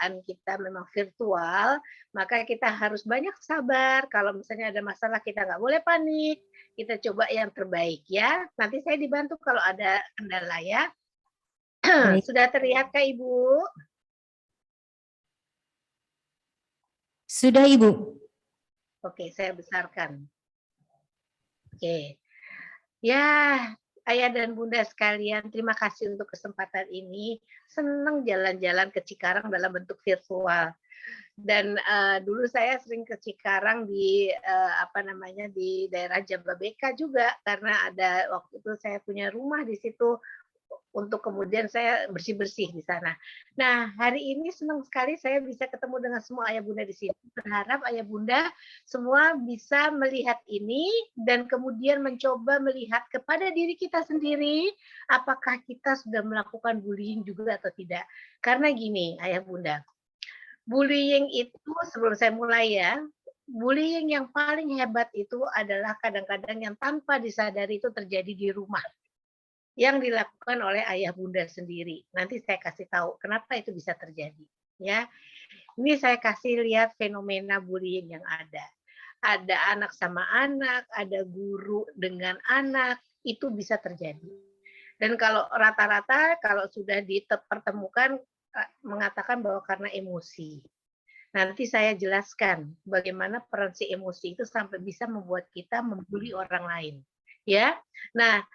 keadaan kita memang virtual, maka kita harus banyak sabar. Kalau misalnya ada masalah kita nggak boleh panik, kita coba yang terbaik ya. Nanti saya dibantu kalau ada kendala ya. Baik. Sudah terlihat Kak Ibu? Sudah, Ibu. Oke, saya besarkan. Oke. Ya, Ayah dan Bunda sekalian, terima kasih untuk kesempatan ini. Senang jalan-jalan ke Cikarang dalam bentuk virtual. Dan dulu saya sering ke Cikarang di apa namanya di daerah Jababeka juga karena ada waktu itu saya punya rumah di situ untuk kemudian saya bersih-bersih di sana. Nah, hari ini senang sekali saya bisa ketemu dengan semua ayah bunda di sini. Berharap ayah bunda semua bisa melihat ini dan kemudian mencoba melihat kepada diri kita sendiri, apakah kita sudah melakukan bullying juga atau tidak. Karena gini, ayah bunda, bullying itu sebelum saya mulai ya, bullying yang paling hebat itu adalah kadang-kadang yang tanpa disadari itu terjadi di rumah yang dilakukan oleh ayah bunda sendiri. Nanti saya kasih tahu kenapa itu bisa terjadi. Ya, ini saya kasih lihat fenomena bullying yang ada. Ada anak sama anak, ada guru dengan anak, itu bisa terjadi. Dan kalau rata-rata kalau sudah dipertemukan mengatakan bahwa karena emosi. Nanti saya jelaskan bagaimana peran si emosi itu sampai bisa membuat kita membuli orang lain. Ya, nah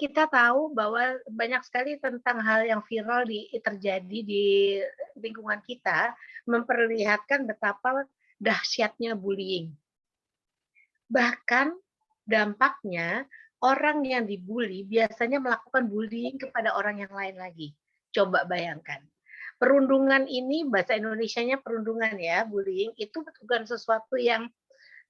kita tahu bahwa banyak sekali tentang hal yang viral terjadi di lingkungan kita, memperlihatkan betapa dahsyatnya bullying. Bahkan dampaknya orang yang dibully biasanya melakukan bullying kepada orang yang lain lagi. Coba bayangkan. Perundungan ini bahasa Indonesianya perundungan ya, bullying itu bukan sesuatu yang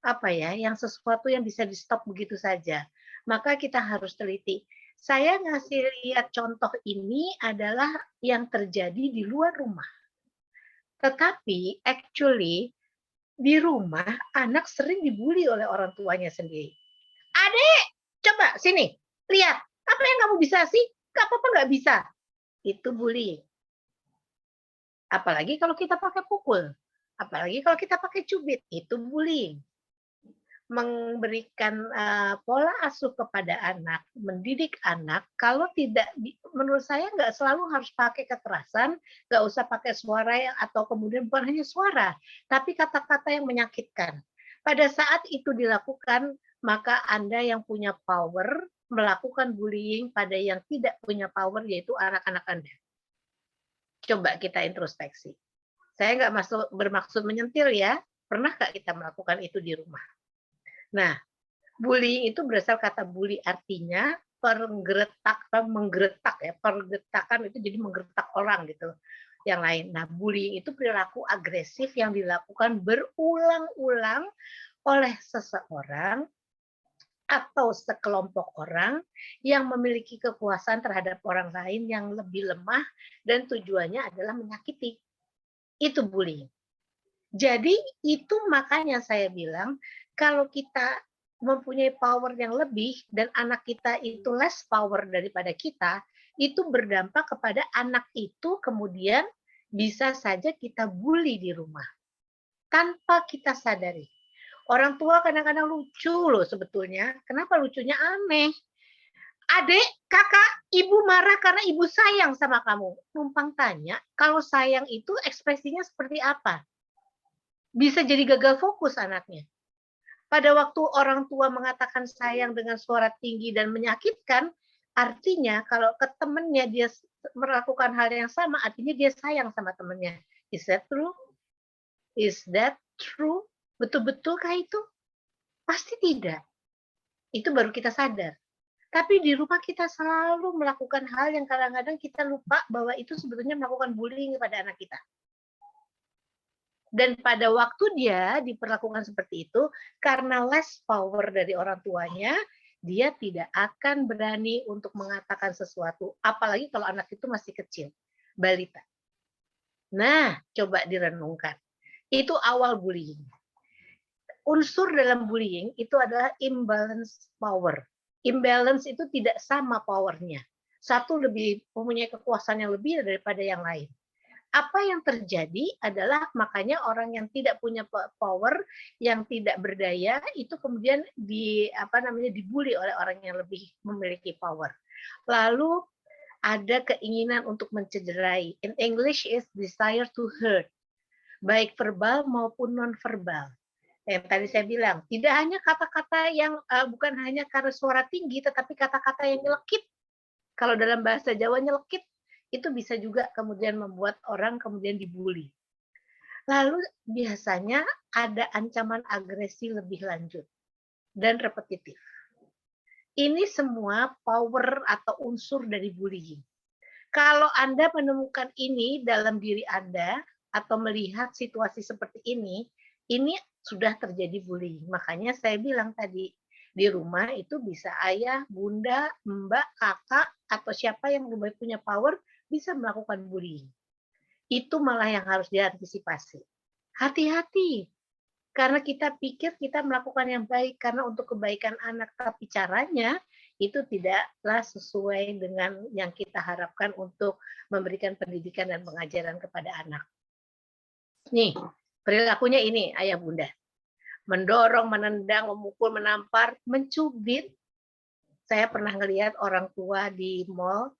apa ya, yang sesuatu yang bisa di-stop begitu saja. Maka kita harus teliti. Saya ngasih lihat contoh ini adalah yang terjadi di luar rumah. Tetapi actually di rumah anak sering dibully oleh orang tuanya sendiri. Adek, coba sini, lihat. Apa yang kamu bisa sih? Gak apa-apa nggak bisa. Itu bullying. Apalagi kalau kita pakai pukul. Apalagi kalau kita pakai cubit. Itu bullying. Memberikan pola asuh kepada anak, mendidik anak, kalau tidak, menurut saya nggak selalu harus pakai kekerasan, nggak usah pakai suara atau kemudian bukan hanya suara, tapi kata-kata yang menyakitkan. Pada saat itu dilakukan, maka Anda yang punya power melakukan bullying pada yang tidak punya power, yaitu anak-anak Anda. Coba kita introspeksi. Saya nggak bermaksud menyentil ya, pernah nggak kita melakukan itu di rumah? Nah, bullying itu berasal kata bully artinya menggeretak ya, pergetakan itu jadi menggeretak orang gitu, yang lain. Nah, bullying itu perilaku agresif yang dilakukan berulang-ulang oleh seseorang atau sekelompok orang yang memiliki kekuasaan terhadap orang lain yang lebih lemah dan tujuannya adalah menyakiti. Itu bullying. Jadi itu makanya saya bilang kalau kita mempunyai power yang lebih dan anak kita itu less power daripada kita, itu berdampak kepada anak itu kemudian bisa saja kita bully di rumah tanpa kita sadari. Orang tua kadang-kadang lucu loh sebetulnya. Kenapa lucunya? Aneh. Adek, kakak, ibu marah karena ibu sayang sama kamu. Numpang tanya, kalau sayang itu ekspresinya seperti apa? Bisa jadi gagal fokus anaknya. Pada waktu orang tua mengatakan sayang dengan suara tinggi dan menyakitkan, artinya kalau ke temannya dia melakukan hal yang sama, artinya dia sayang sama temannya. Is that true? Is that true? Betul-betulkah itu? Pasti tidak. Itu baru kita sadar. Tapi di rumah kita selalu melakukan hal yang kadang-kadang kita lupa bahwa itu sebetulnya melakukan bullying kepada anak kita. Dan pada waktu dia diperlakukan seperti itu, karena less power dari orang tuanya, dia tidak akan berani untuk mengatakan sesuatu. Apalagi kalau anak itu masih kecil, balita. Nah, coba direnungkan. Itu awal bullying. Unsur dalam bullying itu adalah imbalance power. Imbalance itu tidak sama powernya. Satu lebih mempunyai kekuasaan yang lebih daripada yang lain. Apa yang terjadi adalah makanya orang yang tidak punya power, yang tidak berdaya itu kemudian dibully oleh orang yang lebih memiliki power. Lalu ada keinginan untuk mencederai. In English is desire to hurt, baik verbal maupun non verbal. Yang tadi saya bilang, tidak hanya kata-kata yang bukan hanya karena suara tinggi, tetapi kata-kata yang nyelekit. Kalau dalam bahasa Jawa nyelekit, itu bisa juga kemudian membuat orang kemudian dibully. Lalu biasanya ada ancaman agresi lebih lanjut dan repetitif. Ini semua power atau unsur dari bullying. Kalau Anda menemukan ini dalam diri Anda atau melihat situasi seperti ini sudah terjadi bullying. Makanya saya bilang tadi, di rumah itu bisa ayah, bunda, mbak, kakak, atau siapa yang lebih punya power bisa melakukan bullying. Itu malah yang harus diantisipasi. Hati-hati, karena kita pikir kita melakukan yang baik karena untuk kebaikan anak, tapi caranya itu tidaklah sesuai dengan yang kita harapkan untuk memberikan pendidikan dan pengajaran kepada anak. Nih, perilakunya ini ayah bunda. Mendorong, menendang, memukul, menampar, mencubit. Saya pernah ngelihat orang tua di mall,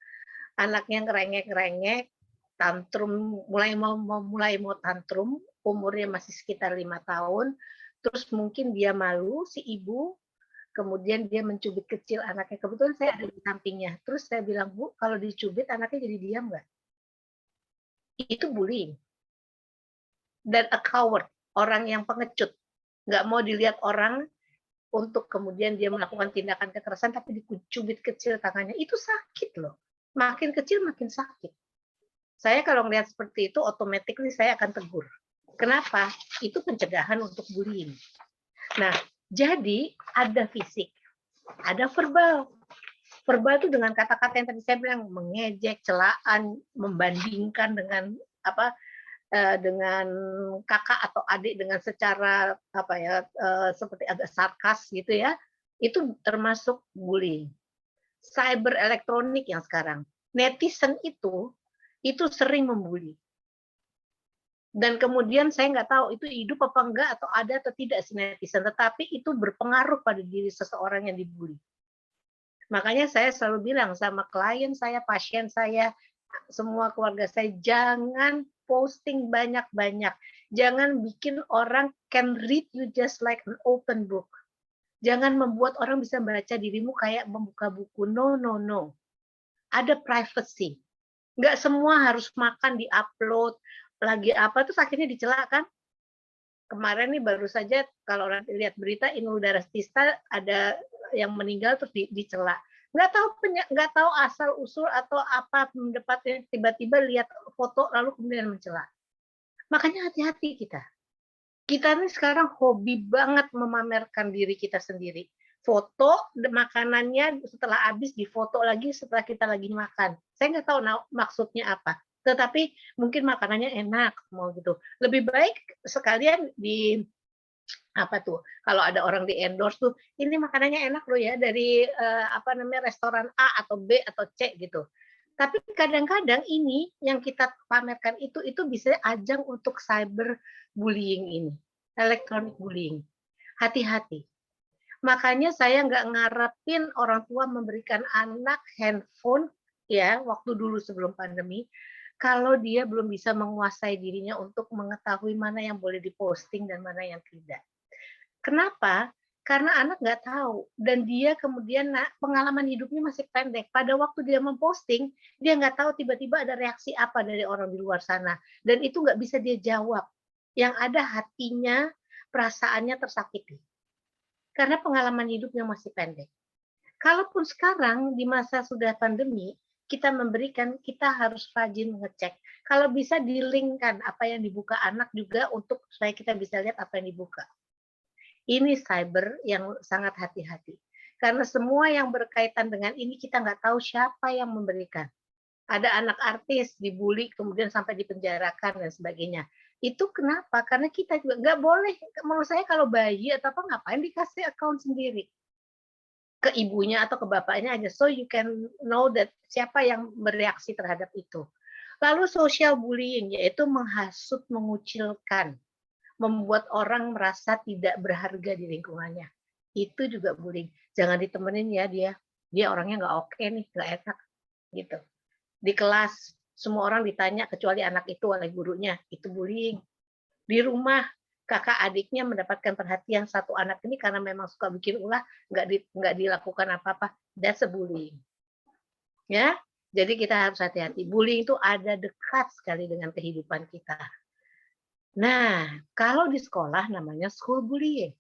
anaknya ngerengek-ngerengek, tantrum, mulai mau tantrum, umurnya masih sekitar 5 tahun, terus mungkin dia malu, si ibu, kemudian dia mencubit kecil anaknya. Kebetulan saya ada di sampingnya. Terus saya bilang, Bu, kalau dicubit anaknya jadi diam nggak? Itu bullying. Dan a coward, orang yang pengecut. Nggak mau dilihat orang untuk kemudian dia melakukan tindakan kekerasan, tapi dicubit kecil tangannya. Itu sakit loh. Makin kecil makin sakit. Saya kalau melihat seperti itu, otomatis saya akan tegur. Kenapa? Itu pencegahan untuk bullying. Nah, jadi ada fisik, ada verbal. Verbal itu dengan kata-kata yang tadi saya bilang, mengejek, celaan, membandingkan dengan dengan kakak atau adik dengan secara seperti agak sarkas gitu ya, itu termasuk bullying. Cyber elektronik yang sekarang, netizen itu sering membuli. Dan kemudian saya nggak tahu itu hidup apa enggak atau ada atau tidak si netizen, tetapi itu berpengaruh pada diri seseorang yang dibully. Makanya saya selalu bilang sama klien saya, pasien saya, semua keluarga saya, jangan posting banyak-banyak. Jangan bikin orang can read you just like an open book. Jangan membuat orang bisa baca dirimu kayak membuka buku. No, no, no. Ada privacy. Nggak semua harus makan di-upload, lagi apa, terus akhirnya dicela kan. Kemarin nih baru saja kalau orang lihat berita Inul Daratista ada yang meninggal terus dicela. Nggak tahu asal usul atau apa pendapatnya, tiba-tiba lihat foto lalu kemudian mencela. Makanya hati-hati kita. Kita ini sekarang hobi banget memamerkan diri kita sendiri. Foto makanannya setelah habis difoto lagi setelah kita lagi makan. Saya nggak tahu maksudnya apa. Tetapi mungkin makanannya enak mau gitu. Lebih baik sekalian kalau ada orang di endorse tuh, ini makanannya enak loh ya dari restoran A atau B atau C gitu. Tapi kadang-kadang ini yang kita pamerkan itu bisa ajang untuk cyber bullying ini, electronic bullying. Hati-hati. Makanya saya nggak ngarepin orang tua memberikan anak handphone ya waktu dulu sebelum pandemi, kalau dia belum bisa menguasai dirinya untuk mengetahui mana yang boleh diposting dan mana yang tidak. Kenapa? Karena anak nggak tahu dan dia kemudian pengalaman hidupnya masih pendek. Pada waktu dia memposting, dia nggak tahu tiba-tiba ada reaksi apa dari orang di luar sana dan itu nggak bisa dia jawab. Yang ada hatinya, perasaannya tersakiti. Karena pengalaman hidupnya masih pendek. Kalaupun sekarang di masa sudah pandemi, kita harus rajin mengecek. Kalau bisa di-link-kan apa yang dibuka anak juga untuk supaya kita bisa lihat apa yang dibuka. Ini cyber yang sangat hati-hati. Karena semua yang berkaitan dengan ini kita nggak tahu siapa yang memberikan. Ada anak artis dibully kemudian sampai dipenjarakan dan sebagainya. Itu kenapa? Karena kita juga nggak boleh, menurut saya kalau bayi atau apa ngapain dikasih account sendiri ke ibunya atau ke bapaknya aja, so you can know that siapa yang bereaksi terhadap itu. Lalu social bullying, yaitu menghasut, mengucilkan, membuat orang merasa tidak berharga di lingkungannya. Itu juga bullying. Jangan ditemenin ya dia. Dia orangnya nggak oke nih, nggak enak gitu. Di kelas semua orang ditanya kecuali anak itu oleh gurunya, itu bullying. Di rumah kakak adiknya mendapatkan perhatian satu anak ini karena memang suka bikin ulah, nggak dilakukan apa-apa, that's a bullying. Ya, jadi kita harus hati-hati. Bullying itu ada dekat sekali dengan kehidupan kita. Nah, kalau di sekolah namanya school bullying.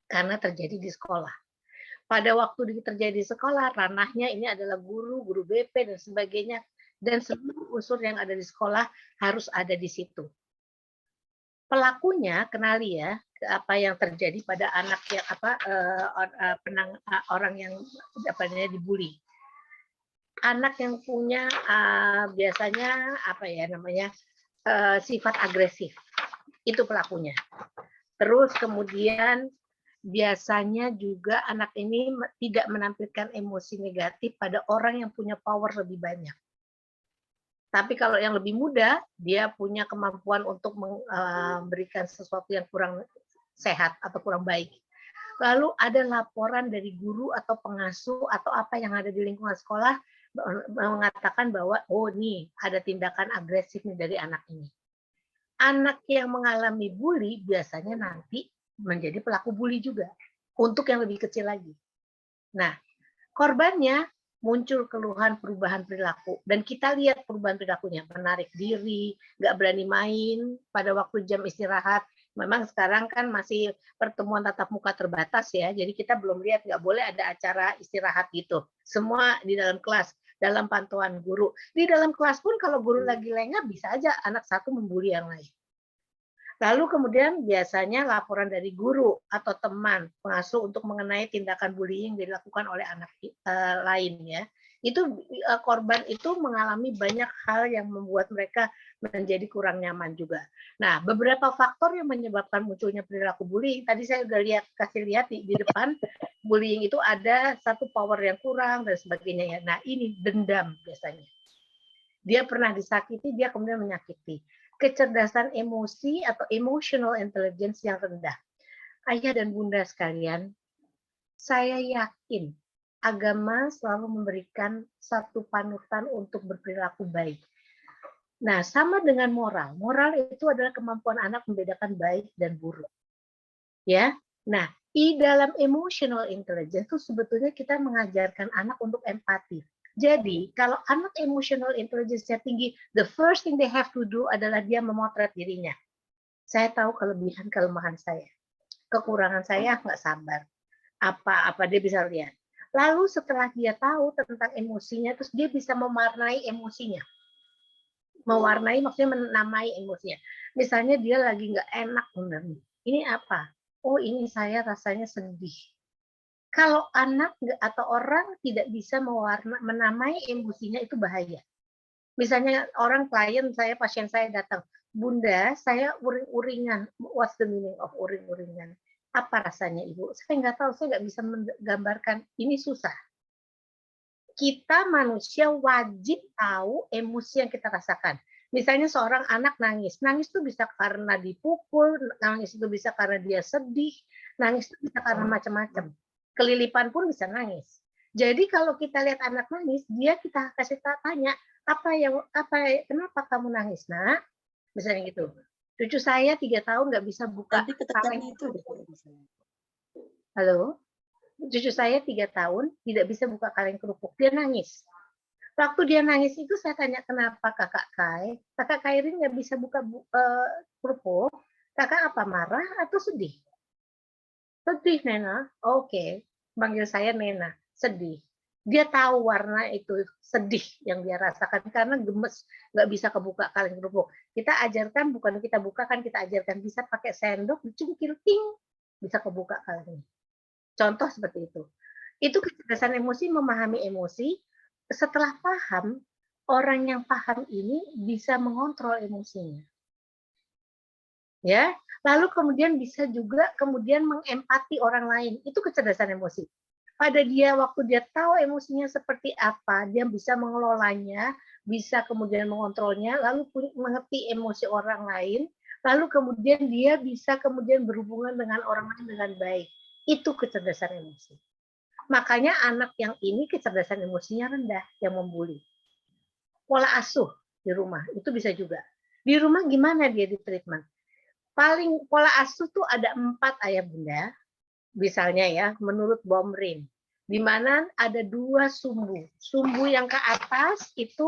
Karena terjadi di sekolah. Pada waktu terjadi di sekolah, ranahnya ini adalah guru, guru BP, dan sebagainya. Dan seluruh unsur yang ada di sekolah harus ada di situ. Pelakunya kenali ya apa yang terjadi pada anak yang orang yang dibully. Anak yang punya biasanya apa ya namanya sifat agresif, itu pelakunya. Terus kemudian biasanya juga anak ini tidak menampilkan emosi negatif pada orang yang punya power lebih banyak. Tapi kalau yang lebih muda, dia punya kemampuan untuk memberikan sesuatu yang kurang sehat atau kurang baik. Lalu ada laporan dari guru atau pengasuh atau apa yang ada di lingkungan sekolah mengatakan bahwa oh nih ada tindakan agresif nih dari anak ini. Anak yang mengalami bully biasanya nanti menjadi pelaku bully juga untuk yang lebih kecil lagi. Nah, korbannya muncul keluhan perubahan perilaku dan kita lihat perubahan perilakunya, menarik diri, nggak berani main pada waktu jam istirahat. Memang sekarang kan masih pertemuan tatap muka terbatas ya, jadi kita belum lihat, nggak boleh ada acara istirahat gitu. Semua di dalam kelas, dalam pantauan guru. Di dalam kelas pun kalau guru lagi lengah bisa aja anak satu membuli yang lain. Lalu kemudian biasanya laporan dari guru atau teman pengasuh untuk mengenai tindakan bullying dilakukan oleh anak lain ya. Itu korban itu mengalami banyak hal yang membuat mereka menjadi kurang nyaman juga. Nah, beberapa faktor yang menyebabkan munculnya perilaku bullying, tadi saya sudah kasih lihat di depan, bullying itu ada satu power yang kurang dan sebagainya ya. Nah, ini dendam biasanya. Dia pernah disakiti, dia kemudian menyakiti. Kecerdasan emosi atau emotional intelligence yang rendah. Ayah dan bunda sekalian, saya yakin agama selalu memberikan satu panutan untuk berperilaku baik. Nah, sama dengan moral. Moral itu adalah kemampuan anak membedakan baik dan buruk. Ya. Nah, di dalam emotional intelligence itu sebetulnya kita mengajarkan anak untuk empati. Jadi, kalau anak emotional intelligence-nya tinggi, the first thing they have to do adalah dia memotret dirinya. Saya tahu kelebihan kelemahan saya. Kekurangan saya nggak sabar. Apa dia bisa lihat. Lalu setelah dia tahu tentang emosinya, terus dia bisa mewarnai emosinya. Mewarnai maksudnya menamai emosinya. Misalnya dia lagi nggak enak. Ini apa? Oh, ini saya rasanya sedih. Kalau anak atau orang tidak bisa menamai emosinya itu bahaya. Misalnya orang klien saya, pasien saya datang, Bunda, saya uring-uringan. What's the meaning of uring-uringan? Apa rasanya Ibu? Saya nggak tahu, saya nggak bisa menggambarkan. Ini susah. Kita manusia wajib tahu emosi yang kita rasakan. Misalnya seorang anak nangis. Nangis itu bisa karena dipukul, nangis itu bisa karena dia sedih, nangis itu bisa karena macam-macam. Kelilipan pun bisa nangis. Jadi kalau kita lihat anak nangis, kita kasih tanya, kenapa kamu nangis, Nak? Misalnya gitu. Cucu saya 3 tahun nggak bisa buka kaleng. Halo? Cucu saya 3 tahun tidak bisa buka kaleng kerupuk. Dia nangis. Waktu dia nangis itu saya tanya, kenapa Kakak Kai? Kakak Kairin nggak bisa buka kerupuk. Kakak apa, marah atau sedih? Sedih, Nena. Oke. Panggil saya Nena. Sedih. Dia tahu warna itu sedih yang dia rasakan karena gemes, nggak bisa kebuka kaleng kerupuk. Kita ajarkan, bukan kita bukakan, kita ajarkan bisa pakai sendok, dicungkil, ting, bisa kebuka kalengnya. Contoh seperti itu. Itu kecerdasan emosi, memahami emosi. Setelah paham, orang yang paham ini bisa mengontrol emosinya. Ya, lalu kemudian bisa juga kemudian mengempati orang lain. Itu kecerdasan emosi. Pada dia waktu dia tahu emosinya seperti apa, dia bisa mengelolanya, bisa kemudian mengontrolnya, lalu mengerti emosi orang lain, lalu kemudian dia bisa kemudian berhubungan dengan orang lain dengan baik. Itu kecerdasan emosi. Makanya anak yang ini kecerdasan emosinya rendah, yang membuli. Pola asuh di rumah, itu bisa juga. Di rumah gimana dia di-treatment? Paling pola asuh tuh ada 4 ayah bunda, misalnya ya, menurut Bomrin, di mana ada 2 sumbu. Sumbu yang ke atas itu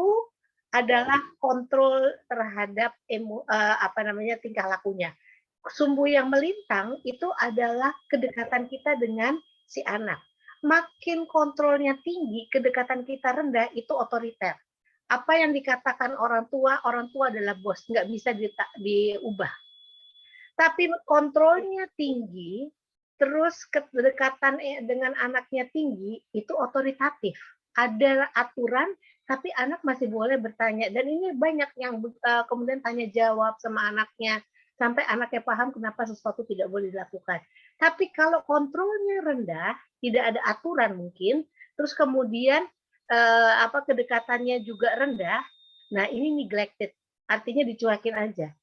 adalah kontrol terhadap tingkah lakunya. Sumbu yang melintang itu adalah kedekatan kita dengan si anak. Makin kontrolnya tinggi, kedekatan kita rendah, itu otoriter. Apa yang dikatakan orang tua adalah bos, nggak bisa diubah. Tapi kontrolnya tinggi, terus kedekatan dengan anaknya tinggi, itu otoritatif. Ada aturan, tapi anak masih boleh bertanya. Dan ini banyak yang kemudian tanya jawab sama anaknya, sampai anaknya paham kenapa sesuatu tidak boleh dilakukan. Tapi kalau kontrolnya rendah, tidak ada aturan mungkin, terus kemudian kedekatannya juga rendah, nah ini neglected, artinya dicuekin aja.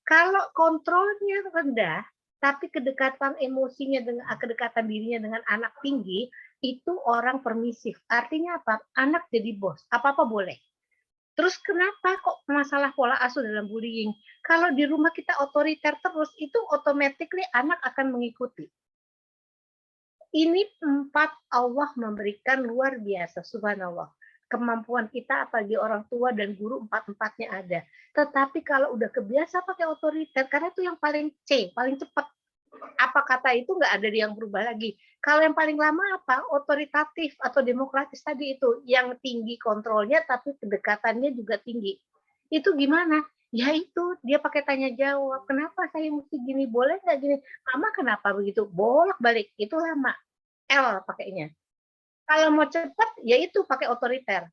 Kalau kontrolnya rendah, tapi kedekatan emosinya dengan kedekatan dirinya dengan anak tinggi, itu orang permisif. Artinya apa? Anak jadi bos, apa-apa boleh. Terus kenapa kok masalah pola asuh dalam bullying? Kalau di rumah kita otoriter terus, itu automatically anak akan mengikuti. Ini 4 Allah memberikan luar biasa, subhanallah. Kemampuan kita apalagi orang tua dan guru 4-4-nya ada. Tetapi kalau udah kebiasa pakai otoriter, karena itu yang paling paling cepat. Apa kata itu nggak ada yang berubah lagi. Kalau yang paling lama apa? Otoritatif atau demokratis tadi itu. Yang tinggi kontrolnya tapi kedekatannya juga tinggi. Itu gimana? Ya itu, dia pakai tanya jawab. Kenapa saya mesti gini? Boleh nggak gini? Mama kenapa begitu? Bolak-balik. Itu lama. L pakainya. Kalau mau cepat, ya itu pakai otoriter.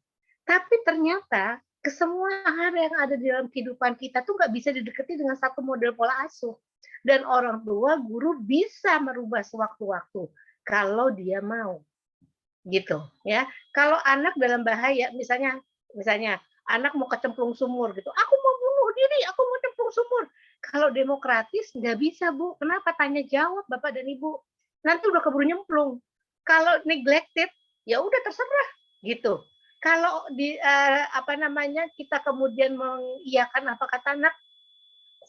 Tapi ternyata semua hal yang ada di dalam kehidupan kita tuh nggak bisa didekati dengan satu model pola asuh. Dan orang tua, guru bisa merubah sewaktu-waktu kalau dia mau, gitu ya. Kalau anak dalam bahaya, misalnya anak mau kecemplung sumur gitu, aku mau bunuh diri, aku mau cemplung sumur. Kalau demokratis nggak bisa Bu, kenapa? Tanya jawab Bapak dan Ibu. Nanti udah keburu nyemplung. Kalau neglected, ya udah terserah gitu. Kalau kita kemudian mengiyakan apa kata anak,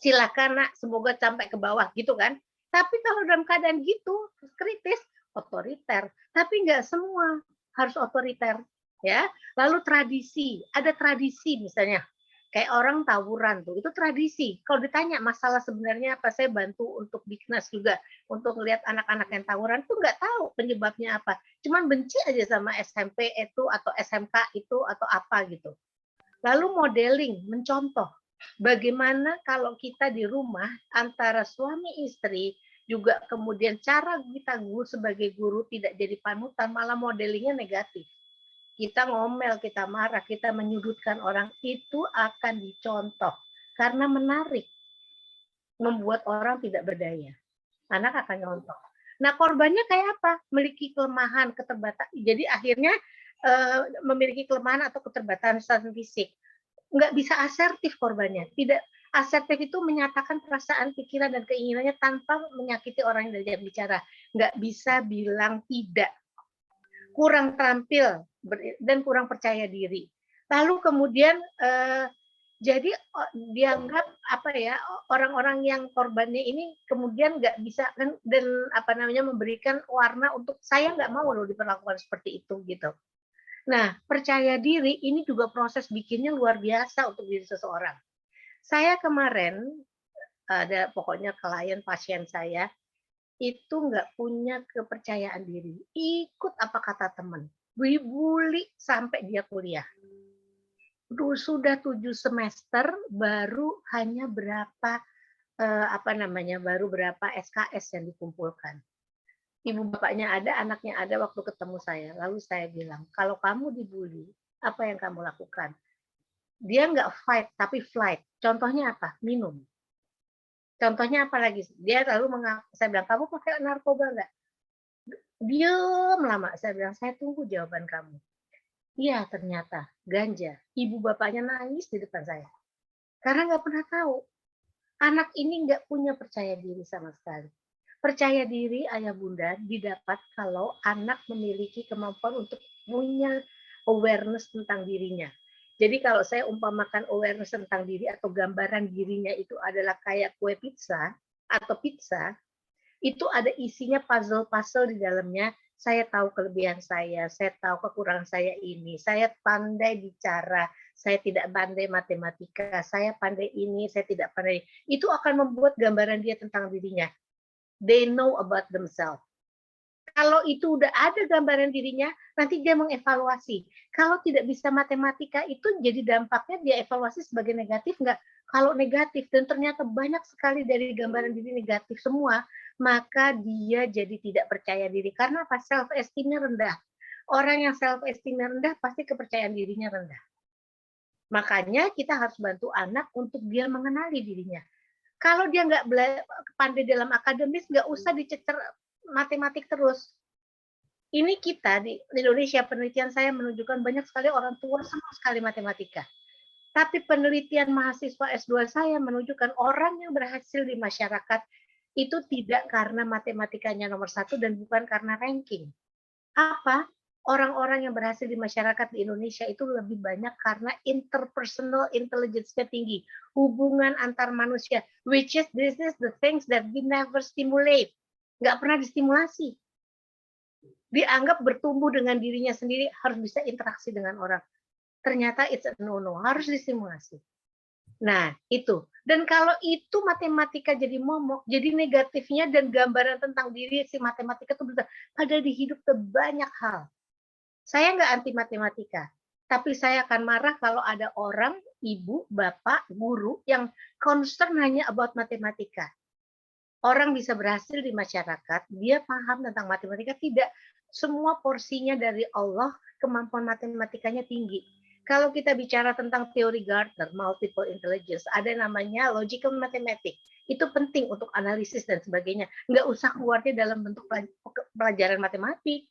silakan nak, semoga sampai ke bawah gitu kan. Tapi kalau dalam keadaan gitu, kritis, otoriter. Tapi nggak semua harus otoriter. Ya, lalu tradisi, ada tradisi misalnya, kayak orang tawuran tuh, itu tradisi. Kalau ditanya masalah sebenarnya apa, saya bantu untuk Diknas juga, untuk melihat anak-anak yang tawuran tuh nggak tahu penyebabnya apa. Cuman benci aja sama SMP itu atau SMK itu atau apa gitu. Lalu modeling, mencontoh. Bagaimana kalau kita di rumah antara suami istri juga kemudian cara kita guru sebagai guru tidak jadi panutan, malah modelingnya negatif. Kita ngomel, kita marah, kita menyudutkan orang, itu akan dicontoh karena menarik, membuat orang tidak berdaya. Anak akan nyontoh. Nah, korbannya kayak apa? Memiliki kelemahan, keterbatasan. Jadi akhirnya memiliki kelemahan atau keterbatasan fisik. Nggak bisa asertif korbannya. Tidak asertif itu menyatakan perasaan, pikiran, dan keinginannya tanpa menyakiti orang yang diajak bicara. Nggak bisa bilang tidak. Kurang terampil dan kurang percaya diri. Lalu kemudian jadi dianggap orang-orang yang korbannya ini kemudian nggak bisa dan memberikan warna untuk saya nggak mau loh diperlakukan seperti itu gitu. Nah, percaya diri ini juga proses bikinnya luar biasa untuk diri seseorang. Saya kemarin ada pokoknya klien pasien saya itu nggak punya kepercayaan diri, ikut apa kata teman, dibully sampai dia kuliah. Sudah 7 semester baru hanya berapa baru berapa SKS yang dikumpulkan. Ibu bapaknya ada, anaknya ada waktu ketemu saya. Lalu saya bilang, kalau kamu dibully, apa yang kamu lakukan? Dia nggak fight, tapi flight. Contohnya apa? Minum. Contohnya apa lagi? Dia lalu saya bilang, kamu pakai narkoba nggak? Diam lama. Saya bilang, saya tunggu jawaban kamu. Iya ternyata ganja. Ibu bapaknya nangis di depan saya. Karena nggak pernah tahu. Anak ini nggak punya percaya diri sama sekali. Percaya diri ayah bunda didapat kalau anak memiliki kemampuan untuk punya awareness tentang dirinya. Jadi kalau saya umpamakan awareness tentang diri atau gambaran dirinya itu adalah kayak kue pizza atau pizza, itu ada isinya puzzle-puzzle di dalamnya. Saya tahu kelebihan saya tahu kekurangan saya ini, saya pandai bicara, saya tidak pandai matematika, saya pandai ini, saya tidak pandai. Itu akan membuat gambaran dia tentang dirinya. They know about themselves. Kalau itu udah ada gambaran dirinya, nanti dia mengevaluasi. Kalau tidak bisa matematika itu jadi dampaknya dia evaluasi sebagai negatif nggak? Kalau negatif dan ternyata banyak sekali dari gambaran diri negatif semua, maka dia jadi tidak percaya diri. Karena apa? Self esteem-nya rendah. Orang yang self esteem-nya rendah pasti kepercayaan dirinya rendah. Makanya kita harus bantu anak untuk dia mengenali dirinya. Kalau dia nggak pandai dalam akademis, nggak usah dicecer matematik terus. Ini kita di Indonesia, penelitian saya menunjukkan banyak sekali orang tua senang sekali matematika. Tapi penelitian mahasiswa S2 saya menunjukkan orang yang berhasil di masyarakat itu tidak karena matematikanya nomor satu dan bukan karena ranking. Apa? Orang-orang yang berhasil di masyarakat di Indonesia itu lebih banyak karena interpersonal intelligence-nya tinggi. Hubungan antar manusia. Which is, this is the things that we never stimulate. Nggak pernah distimulasi. Dianggap bertumbuh dengan dirinya sendiri, harus bisa interaksi dengan orang. Ternyata it's a no-no, harus distimulasi. Nah, itu. Dan kalau itu matematika jadi momok, jadi negatifnya dan gambaran tentang diri si matematika itu betul. Padahal di hidup tuh banyak hal. Saya nggak anti matematika, tapi saya akan marah kalau ada orang, ibu, bapak, guru yang concern hanya about matematika. Orang bisa berhasil di masyarakat, dia paham tentang matematika, tidak semua porsinya dari Allah, kemampuan matematikanya tinggi. Kalau kita bicara tentang teori Gartner, multiple intelligence, ada namanya logical mathematics. Itu penting untuk analisis dan sebagainya. Nggak usah keluarnya dalam bentuk pelajaran matematik.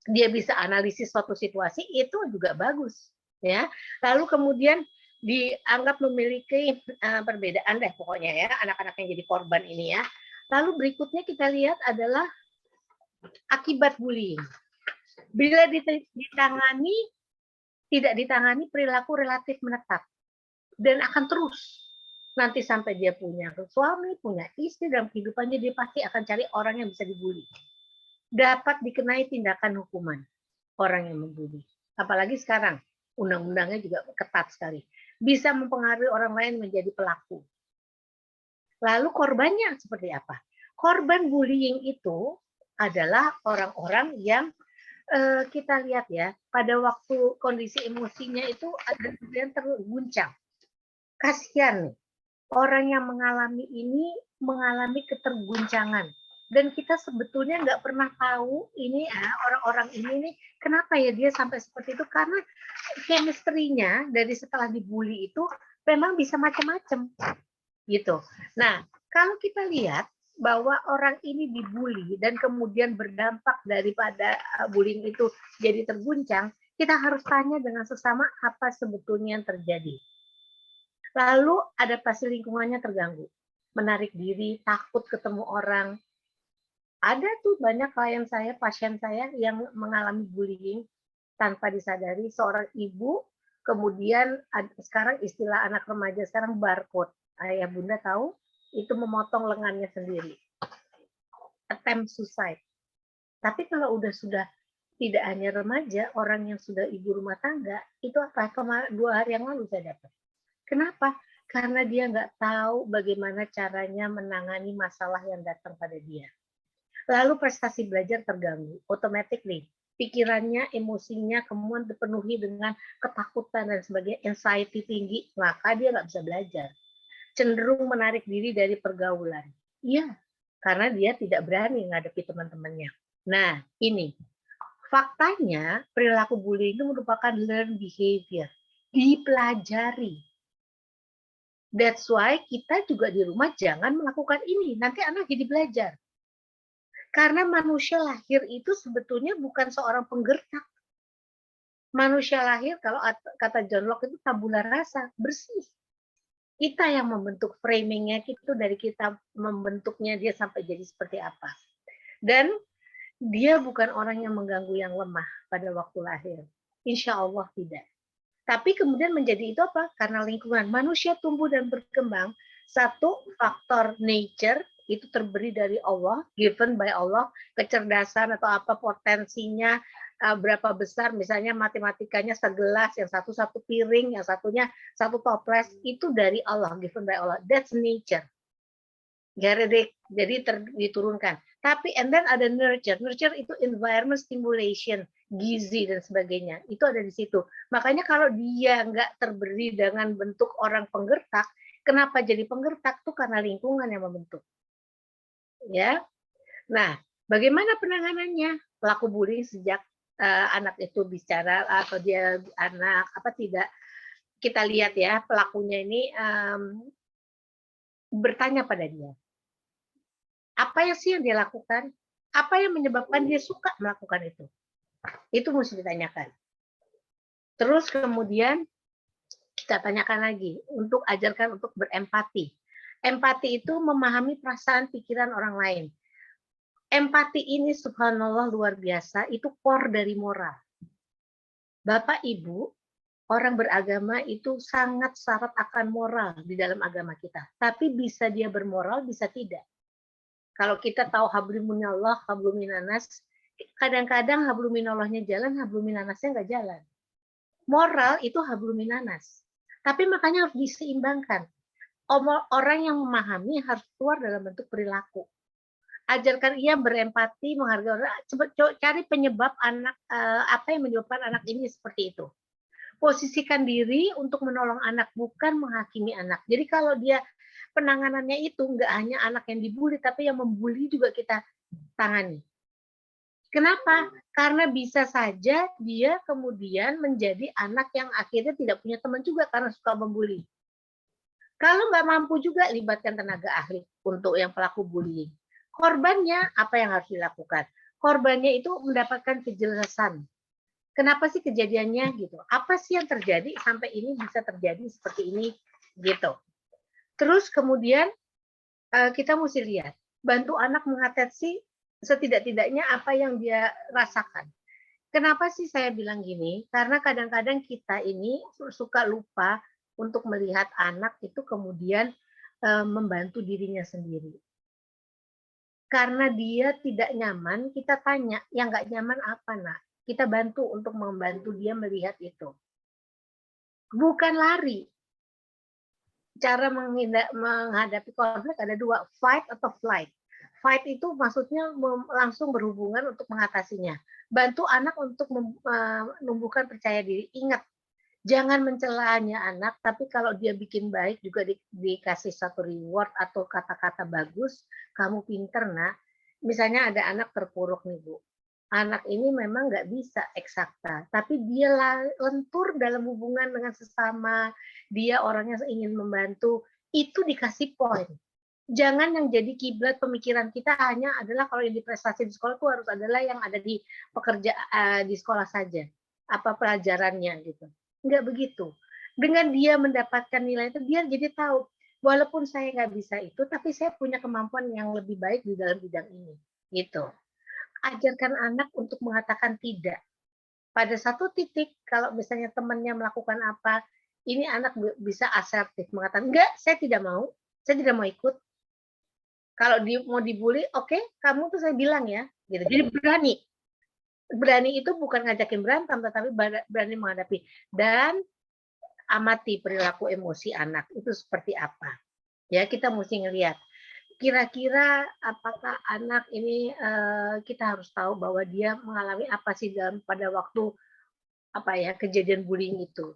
Dia bisa analisis suatu situasi, itu juga bagus. Ya. Lalu kemudian dianggap memiliki perbedaan deh pokoknya ya, anak-anak yang jadi korban ini ya. Lalu berikutnya kita lihat adalah akibat bullying. Bila ditangani, tidak ditangani, perilaku relatif menetap dan akan terus. Nanti sampai dia punya suami, punya istri, dalam kehidupannya dia pasti akan cari orang yang bisa dibully. Dapat dikenai tindakan hukuman orang yang membuli. Apalagi sekarang, undang-undangnya juga ketat sekali. Bisa mempengaruhi orang lain menjadi pelaku. Lalu korbannya seperti apa? Korban bullying itu adalah orang-orang yang kita lihat ya, pada waktu kondisi emosinya itu ada yang terguncang. Kasihan nih, orang yang mengalami ini mengalami keterguncangan. Dan kita sebetulnya nggak pernah tahu ini ya, orang-orang ini nih kenapa ya dia sampai seperti itu, karena chemistry-nya dari setelah dibully itu memang bisa macam-macam gitu. Nah, kalau kita lihat bahwa orang ini dibully dan kemudian berdampak daripada bullying itu jadi terguncang, kita harus tanya dengan sesama apa sebetulnya yang terjadi. Lalu adaptasi lingkungannya terganggu, menarik diri, takut ketemu orang. Ada tuh banyak klien saya, pasien saya yang mengalami bullying tanpa disadari. Seorang ibu, kemudian sekarang istilah anak remaja sekarang barcode. Ayah bunda tahu, itu memotong lengannya sendiri. Attempt suicide. Tapi kalau sudah tidak hanya remaja, orang yang sudah ibu rumah tangga, itu apa? 2 hari yang lalu saya dapat. Kenapa? Karena dia nggak tahu bagaimana caranya menangani masalah yang datang pada dia. Lalu prestasi belajar terganggu, automatically. Pikirannya, emosinya, kemudian dipenuhi dengan ketakutan dan sebagainya, anxiety tinggi, maka dia nggak bisa belajar. Cenderung menarik diri dari pergaulan. Iya, karena dia tidak berani menghadapi teman-temannya. Nah, ini. Faktanya, perilaku bullying itu merupakan learned behavior. Dipelajari. That's why kita juga di rumah jangan melakukan ini. Nanti anak jadi belajar. Karena manusia lahir itu sebetulnya bukan seorang penggertak. Manusia lahir kalau kata John Locke itu tabula rasa, bersih. Kita yang membentuk framing-nya itu dari kita membentuknya dia sampai jadi seperti apa. Dan dia bukan orang yang mengganggu yang lemah pada waktu lahir. Insya Allah tidak. Tapi kemudian menjadi itu apa? Karena lingkungan. Manusia tumbuh dan berkembang, satu faktor nature, itu terberi dari Allah, given by Allah, kecerdasan atau apa potensinya, berapa besar, misalnya matematikanya segelas, yang satu piring, yang satunya satu toples, itu dari Allah, given by Allah. That's nature. Jadi diturunkan. Tapi and then ada nurture. Nurture itu environment stimulation, gizi dan sebagainya. Itu ada di situ. Makanya kalau dia nggak terberi dengan bentuk orang penggertak, kenapa jadi penggertak tuh karena lingkungan yang membentuk. Ya. Nah, bagaimana penanganannya? Pelaku bullying sejak anak itu bicara atau dia anak apa tidak, kita lihat ya pelakunya ini bertanya pada dia. Apa sih yang dia lakukan? Apa yang menyebabkan dia suka melakukan itu? Itu mesti ditanyakan. Terus kemudian kita tanyakan lagi, untuk ajarkan untuk berempati. Empati itu memahami perasaan pikiran orang lain. Empati ini subhanallah luar biasa, itu core dari moral. Bapak Ibu, orang beragama itu sangat syarat akan moral di dalam agama kita. Tapi bisa dia bermoral, bisa tidak. Kalau kita tahu habliminallah, habluminanas, kadang-kadang habluminallahnya jalan, habluminanasnya nggak jalan. Moral itu habluminanas. Tapi makanya harus diseimbangkan. Orang yang memahami harus keluar dalam bentuk perilaku. Ajarkan ia berempati, menghargai orang. Cari penyebab anak, apa yang menyebabkan anak ini seperti itu. Posisikan diri untuk menolong anak, bukan menghakimi anak. Jadi kalau dia penanganannya itu nggak hanya anak yang dibully, tapi yang membuli juga kita tangani. Kenapa? Karena bisa saja dia kemudian menjadi anak yang akhirnya tidak punya teman juga karena suka membuli. Kalau nggak mampu juga, libatkan tenaga ahli untuk yang pelaku bullying. Korbannya, apa yang harus dilakukan? Korbannya itu mendapatkan kejelasan. Kenapa sih kejadiannya gitu? Apa sih yang terjadi sampai ini bisa terjadi seperti ini gitu? Terus kemudian kita mesti lihat, bantu anak mengatasi setidak-tidaknya apa yang dia rasakan. Kenapa sih saya bilang gini? Karena kadang-kadang kita ini suka lupa untuk melihat anak itu kemudian membantu dirinya sendiri. Karena dia tidak nyaman, kita tanya, yang nggak nyaman apa, nak? Kita bantu untuk membantu dia melihat itu. Bukan lari. Cara menghadapi konflik ada dua, fight atau flight. Fight itu maksudnya langsung berhubungan untuk mengatasinya. Bantu anak untuk menumbuhkan percaya diri. Ingat, jangan mencelanya anak, tapi kalau dia bikin baik juga dikasih satu reward atau kata-kata bagus, kamu pinter nak. Misalnya ada anak terpuruk nih Bu. Anak ini memang nggak bisa eksakta, tapi dia lentur dalam hubungan dengan sesama, dia orangnya ingin membantu, itu dikasih poin. Jangan yang jadi kiblat pemikiran kita hanya adalah kalau yang diprestasi di sekolah itu harus adalah yang ada di di sekolah saja, apa pelajarannya gitu. Enggak begitu. Dengan dia mendapatkan nilai itu, dia jadi tahu, walaupun saya nggak bisa itu, tapi saya punya kemampuan yang lebih baik di dalam bidang ini. Gitu. Ajarkan anak untuk mengatakan tidak. Pada satu titik, kalau misalnya temannya melakukan apa, ini anak bisa asertif, mengatakan, enggak, saya tidak mau ikut. Kalau mau dibully, oke, kamu tuh saya bilang ya. Gitu. Jadi berani. Berani itu bukan ngajakin berantem, tetapi berani menghadapi. Dan amati perilaku emosi anak, itu seperti apa. Ya, kita mesti ngelihat. Kira-kira apakah anak ini kita harus tahu bahwa dia mengalami apa sih pada waktu apa ya kejadian bullying itu.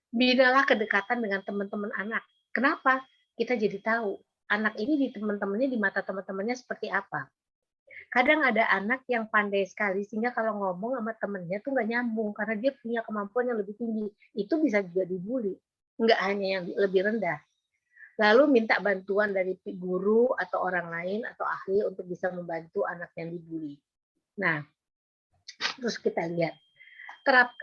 Binalah kedekatan dengan teman-teman anak. Kenapa? Kita jadi tahu anak ini di teman-temannya, di mata teman-temannya seperti apa. Kadang ada anak yang pandai sekali sehingga kalau ngomong sama temennya tuh nggak nyambung karena dia punya kemampuan yang lebih tinggi. Itu bisa juga dibully. Nggak hanya yang lebih rendah. Lalu minta bantuan dari guru atau orang lain atau ahli untuk bisa membantu anak yang dibully. Nah, terus kita lihat.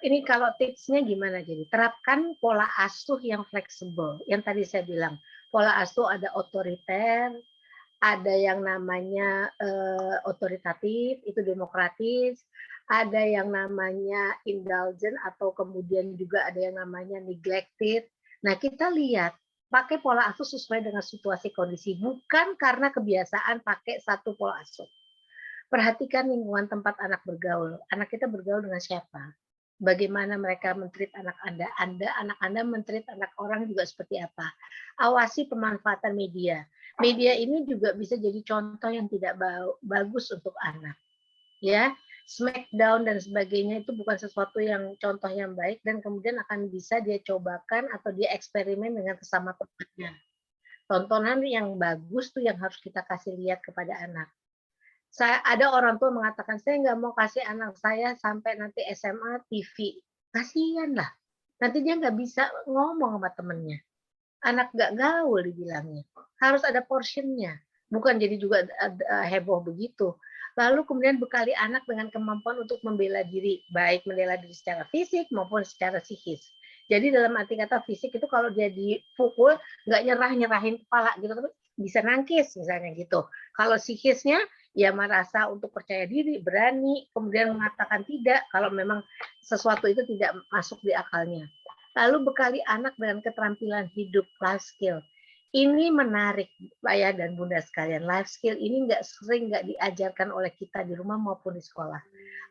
Ini kalau tipsnya gimana jadi? Terapkan pola asuh yang fleksibel. Yang tadi saya bilang, pola asuh ada otoriter, ada yang namanya otoritatif, itu demokratis, ada yang namanya indulgent atau kemudian juga ada yang namanya neglected. Nah, kita lihat pakai pola asuh sesuai dengan situasi kondisi, bukan karena kebiasaan pakai satu pola asuh. Perhatikan lingkungan tempat anak bergaul. Anak kita bergaul dengan siapa? Bagaimana mereka men-treat anak Anda, anak Anda men-treat anak orang juga seperti apa. Awasi pemanfaatan media. Media ini juga bisa jadi contoh yang tidak bagus untuk anak. Ya, smackdown dan sebagainya itu bukan sesuatu yang contoh yang baik dan kemudian akan bisa dia cobakan atau dia eksperimen dengan sesama temannya. Tontonan yang bagus tuh yang harus kita kasih lihat kepada anak. Ada orang tua mengatakan, saya nggak mau kasih anak saya sampai nanti SMA TV. Kasihan lah. Nanti dia nggak bisa ngomong sama temennya. Anak nggak gaul dibilangnya. Harus ada portionnya. Bukan jadi juga heboh begitu. Lalu kemudian bekali anak dengan kemampuan untuk membela diri. Baik membela diri secara fisik maupun secara psikis. Jadi dalam arti kata fisik itu kalau dia dipukul, nggak nyerahin kepala gitu. Tapi bisa nangkis misalnya gitu. Kalau psikisnya, ya merasa untuk percaya diri, berani, kemudian mengatakan tidak kalau memang sesuatu itu tidak masuk di akalnya. Lalu bekali anak dengan keterampilan hidup, life skill. Ini menarik, Ayah dan Bunda sekalian. Life skill ini nggak diajarkan oleh kita di rumah maupun di sekolah.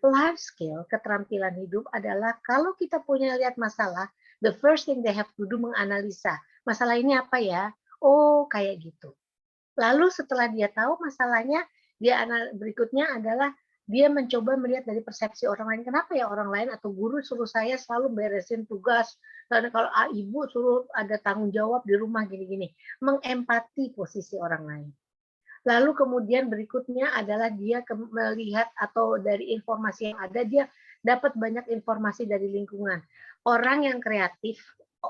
Life skill, keterampilan hidup adalah kalau kita punya lihat masalah, the first thing they have to do menganalisa. Masalah ini apa ya? Oh, kayak gitu. Lalu setelah dia tahu masalahnya, berikutnya adalah dia mencoba melihat dari persepsi orang lain. Kenapa ya orang lain atau guru suruh saya selalu beresin tugas, dan kalau ibu suruh ada tanggung jawab di rumah gini-gini. Mengempati posisi orang lain. Lalu kemudian berikutnya adalah dia melihat atau dari informasi yang ada, dia dapat banyak informasi dari lingkungan. Orang yang kreatif,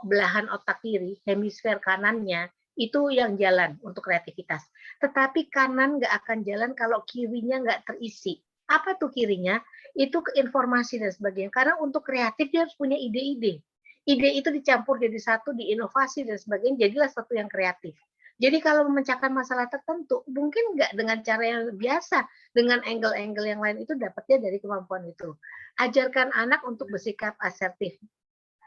belahan otak kiri, hemisfer kanannya, itu yang jalan untuk kreativitas. Tetapi kanan nggak akan jalan kalau kirinya nggak terisi. Apa tuh kirinya? Itu ke informasi dan sebagainya. Karena untuk kreatif dia harus punya ide-ide. Ide itu dicampur jadi satu, diinovasi dan sebagainya, jadilah satu yang kreatif. Jadi kalau memecahkan masalah tertentu, mungkin nggak dengan cara yang biasa, dengan angle-angle yang lain itu dapatnya dari kemampuan itu. Ajarkan anak untuk bersikap asertif.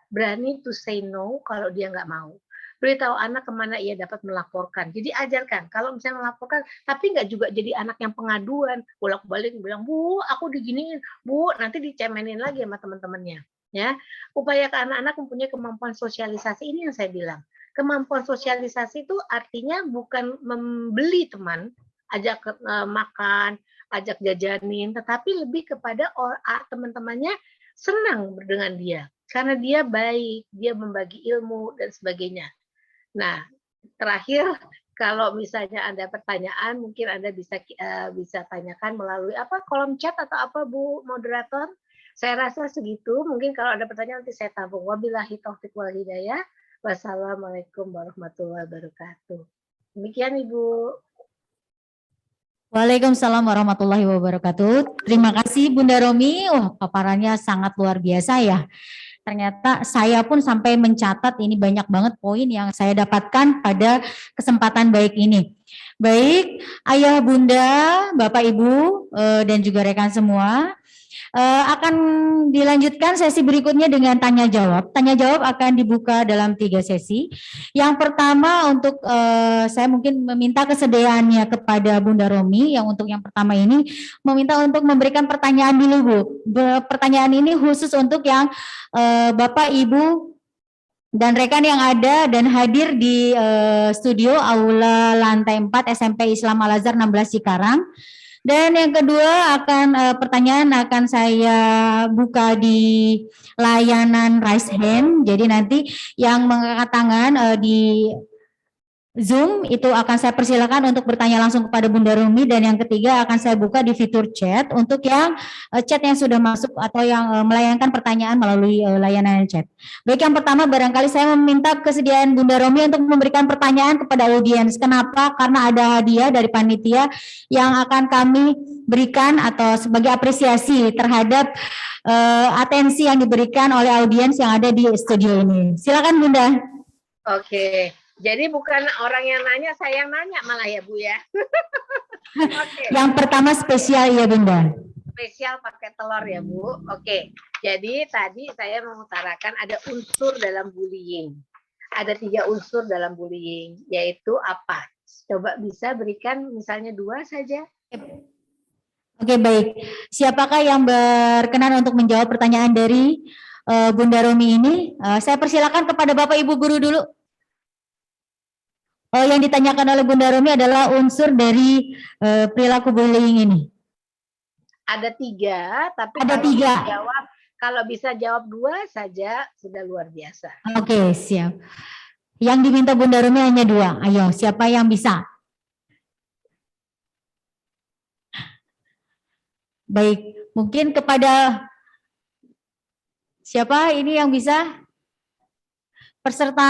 Berani to say no kalau dia nggak mau. Beritahu anak kemana ia dapat melaporkan. Jadi ajarkan, kalau misalnya melaporkan, tapi nggak juga jadi anak yang pengaduan, bolak-balik bilang, Bu, aku diginiin, Bu, nanti dicemenin lagi sama teman-temannya. Ya, upayakan anak-anak mempunyai kemampuan sosialisasi, ini yang saya bilang. Kemampuan sosialisasi itu artinya bukan membeli teman, ajak makan, ajak jajanin, tetapi lebih kepada teman-temannya senang dengan dia. Karena dia baik, dia membagi ilmu, dan sebagainya. Nah, terakhir, kalau misalnya ada pertanyaan, mungkin Anda bisa tanyakan melalui kolom chat atau apa, Bu Moderator? Saya rasa segitu. Mungkin kalau ada pertanyaan nanti saya tabung. Wabillahi taufiq wal hidayah. Wassalamualaikum warahmatullahi wabarakatuh. Demikian, Ibu. Waalaikumsalam warahmatullahi wabarakatuh. Terima kasih Bunda Romi. Paparannya sangat luar biasa ya. Ternyata saya pun sampai mencatat ini banyak banget poin yang saya dapatkan pada kesempatan baik ini. Baik, Ayah Bunda, Bapak Ibu, dan juga rekan semua, akan dilanjutkan sesi berikutnya dengan tanya jawab. Tanya jawab akan dibuka dalam 3 sesi. Yang pertama untuk saya mungkin meminta kesediaannya kepada Bunda Romi yang untuk yang pertama ini meminta untuk memberikan pertanyaan dulu Bu. Pertanyaan ini khusus untuk yang Bapak Ibu dan rekan yang ada dan hadir di studio Aula Lantai 4 SMP Islam Al Azhar 16 Cikarang. Dan yang kedua pertanyaan akan saya buka di layanan raise hand. Jadi nanti yang mengangkat tangan di Zoom itu akan saya persilakan untuk bertanya langsung kepada Bunda Rumi, dan yang ketiga akan saya buka di fitur chat untuk yang chat yang sudah masuk atau yang melayangkan pertanyaan melalui layanan chat. Baik, yang pertama barangkali saya meminta kesediaan Bunda Romi untuk memberikan pertanyaan kepada audiens. Kenapa? Karena ada hadiah dari panitia yang akan kami berikan atau sebagai apresiasi terhadap atensi yang diberikan oleh audiens yang ada di studio ini. Silakan Bunda. Oke. Jadi bukan orang yang nanya, saya yang nanya malah ya Bu ya. Oke. Yang pertama spesial ya Bunda. Spesial pakai telur ya Bu. Oke. Jadi tadi saya mengutarakan ada unsur dalam bullying. Ada 3 unsur dalam bullying, yaitu apa? Coba bisa berikan misalnya 2 saja. Oke, baik. Siapakah yang berkenan untuk menjawab pertanyaan dari Bunda Romi ini? Saya persilakan kepada Bapak Ibu guru dulu. Yang ditanyakan oleh Bunda Romi adalah unsur dari perilaku bullying ini. Ada 3, tapi ada 3. Kalau bisa jawab 2 saja sudah luar biasa. Oke, siap. Yang diminta Bunda Romi hanya 2. Ayo, siapa yang bisa? Baik, mungkin kepada siapa ini yang bisa? Peserta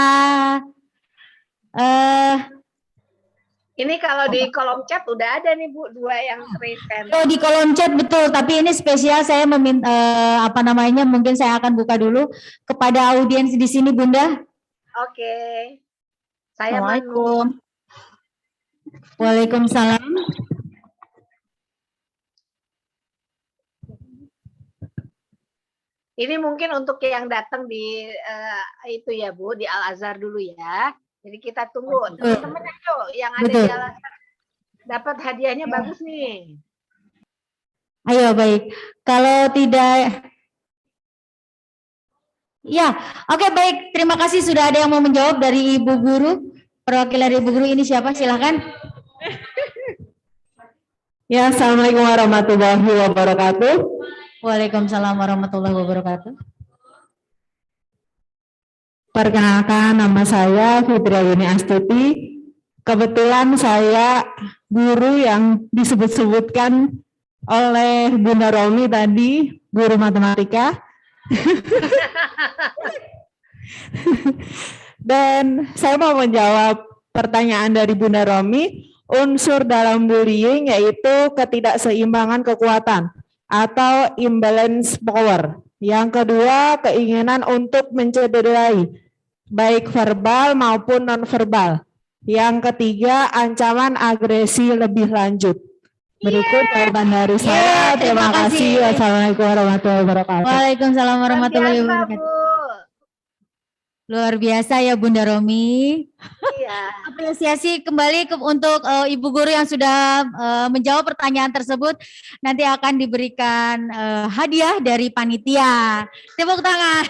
ini kalau di kolom chat udah ada nih Bu, 2 yang recent. Oh, di kolom chat betul, tapi ini spesial saya meminta mungkin saya akan buka dulu kepada audiens di sini Bunda. Oke. Saya Assalamualaikum. Waalaikumsalam. Ini mungkin untuk yang datang di itu ya Bu, di Al Azhar dulu ya. Jadi kita tunggu teman-teman ayo yang ada di Al Azhar dapat hadiahnya bagus nih. Ayo baik. Kalau tidak, ya, oke baik. Terima kasih sudah ada yang mau menjawab dari Ibu Guru. Perwakilan Ibu Guru ini siapa? Silakan. Ya, Assalamualaikum warahmatullahi wabarakatuh. Waalaikumsalam warahmatullahi wabarakatuh. Perkenalkan, nama saya Fitriayuni Astuti. Kebetulan saya guru yang disebut-sebutkan oleh Bunda Romi tadi, guru matematika. Dan saya mau menjawab pertanyaan dari Bunda Romi. Unsur dalam bullying yaitu ketidakseimbangan kekuatan atau imbalance power. Yang kedua, keinginan untuk mencederai, baik verbal maupun non-verbal. Yang ketiga, ancaman agresi lebih lanjut. Berikut jawaban dari saya. Terima kasih. Wassalamualaikum warahmatullahi wabarakatuh. Waalaikumsalam warahmatullahi wabarakatuh. Luar biasa ya Bunda Romi. Iya. Apresiasi kembali untuk Ibu Guru yang sudah menjawab pertanyaan tersebut. Nanti akan diberikan hadiah dari panitia. Tepuk tangan.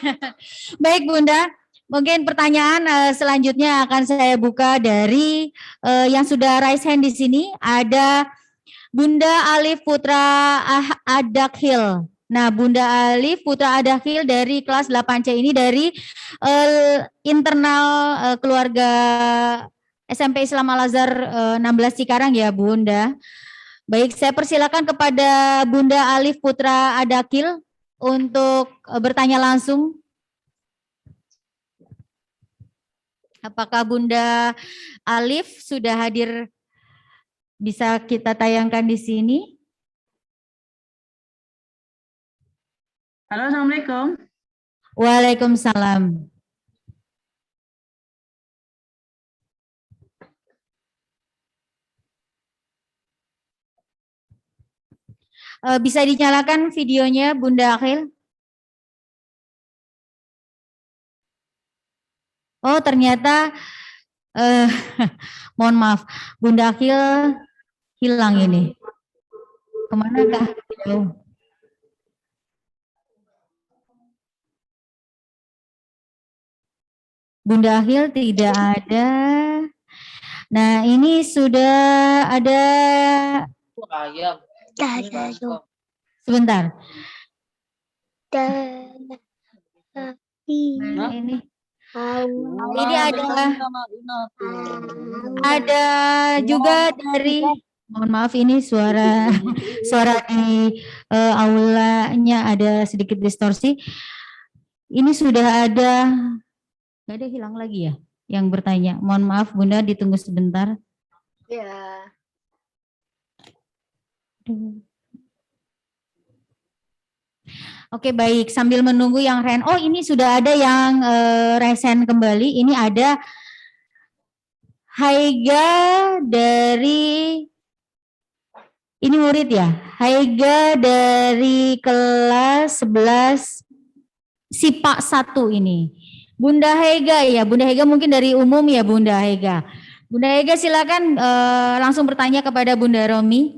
Baik Bunda, mungkin pertanyaan selanjutnya akan saya buka dari yang sudah raise hand di sini. Ada Bunda Alif Putra Adakhil. Nah, Bunda Alif Putra Adakhil dari kelas 8C ini dari internal keluarga SMP Islam Al Azhar 16 Cikarang ya Bunda. Baik, saya persilakan kepada Bunda Alif Putra Adakhil untuk bertanya langsung. Apakah Bunda Alif sudah hadir, bisa kita tayangkan di sini? Halo, Assalamualaikum. Waalaikumsalam. Bisa dinyalakan videonya Bunda Akhil? Oh ternyata, mohon maaf, Bunda Akhil hilang ini. Kemanakah? Jauh. Bunda Akhil tidak ada. Nah ini sudah ada. Sebentar. Nah, ini. Ini ada juga dari, mohon maaf ini suara suara di aulanya ada sedikit distorsi. Ini sudah ada, nggak ada, hilang lagi ya yang bertanya. Mohon maaf Bunda, ditunggu sebentar. Ya. Oke, baik, sambil menunggu yang Ren. Oh, ini sudah ada yang resen kembali. Ini ada Haiga dari, ini murid ya, Haiga dari kelas 11 SIPA 1 ini. Bunda Haiga ya, Bunda Haiga mungkin dari umum ya Bunda Haiga. Bunda Haiga silakan langsung bertanya kepada Bunda Romi.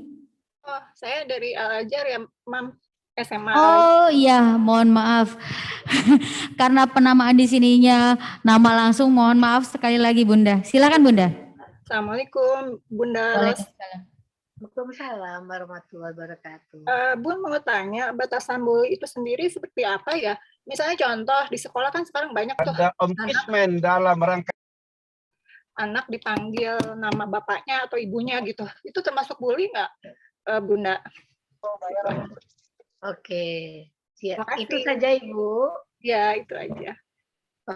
Oh, saya dari Al-Azhar ya, Mam, SMA. Oh iya, mohon maaf. Karena penamaan di sininya nama langsung, mohon maaf sekali lagi Bunda. Silakan Bunda. Assalamualaikum, Bunda Ros. Waalaikumsalam warahmatullahi wabarakatuh. Bun mau tanya, batasan bully itu sendiri seperti apa ya? Misalnya contoh, di sekolah kan sekarang banyak tuh Ada ombudsman dalam rangka anak dipanggil nama bapaknya atau ibunya gitu. Itu termasuk bully nggak, Bunda? Oke, siap. Makasih. Itu saja Ibu. Ya, itu aja.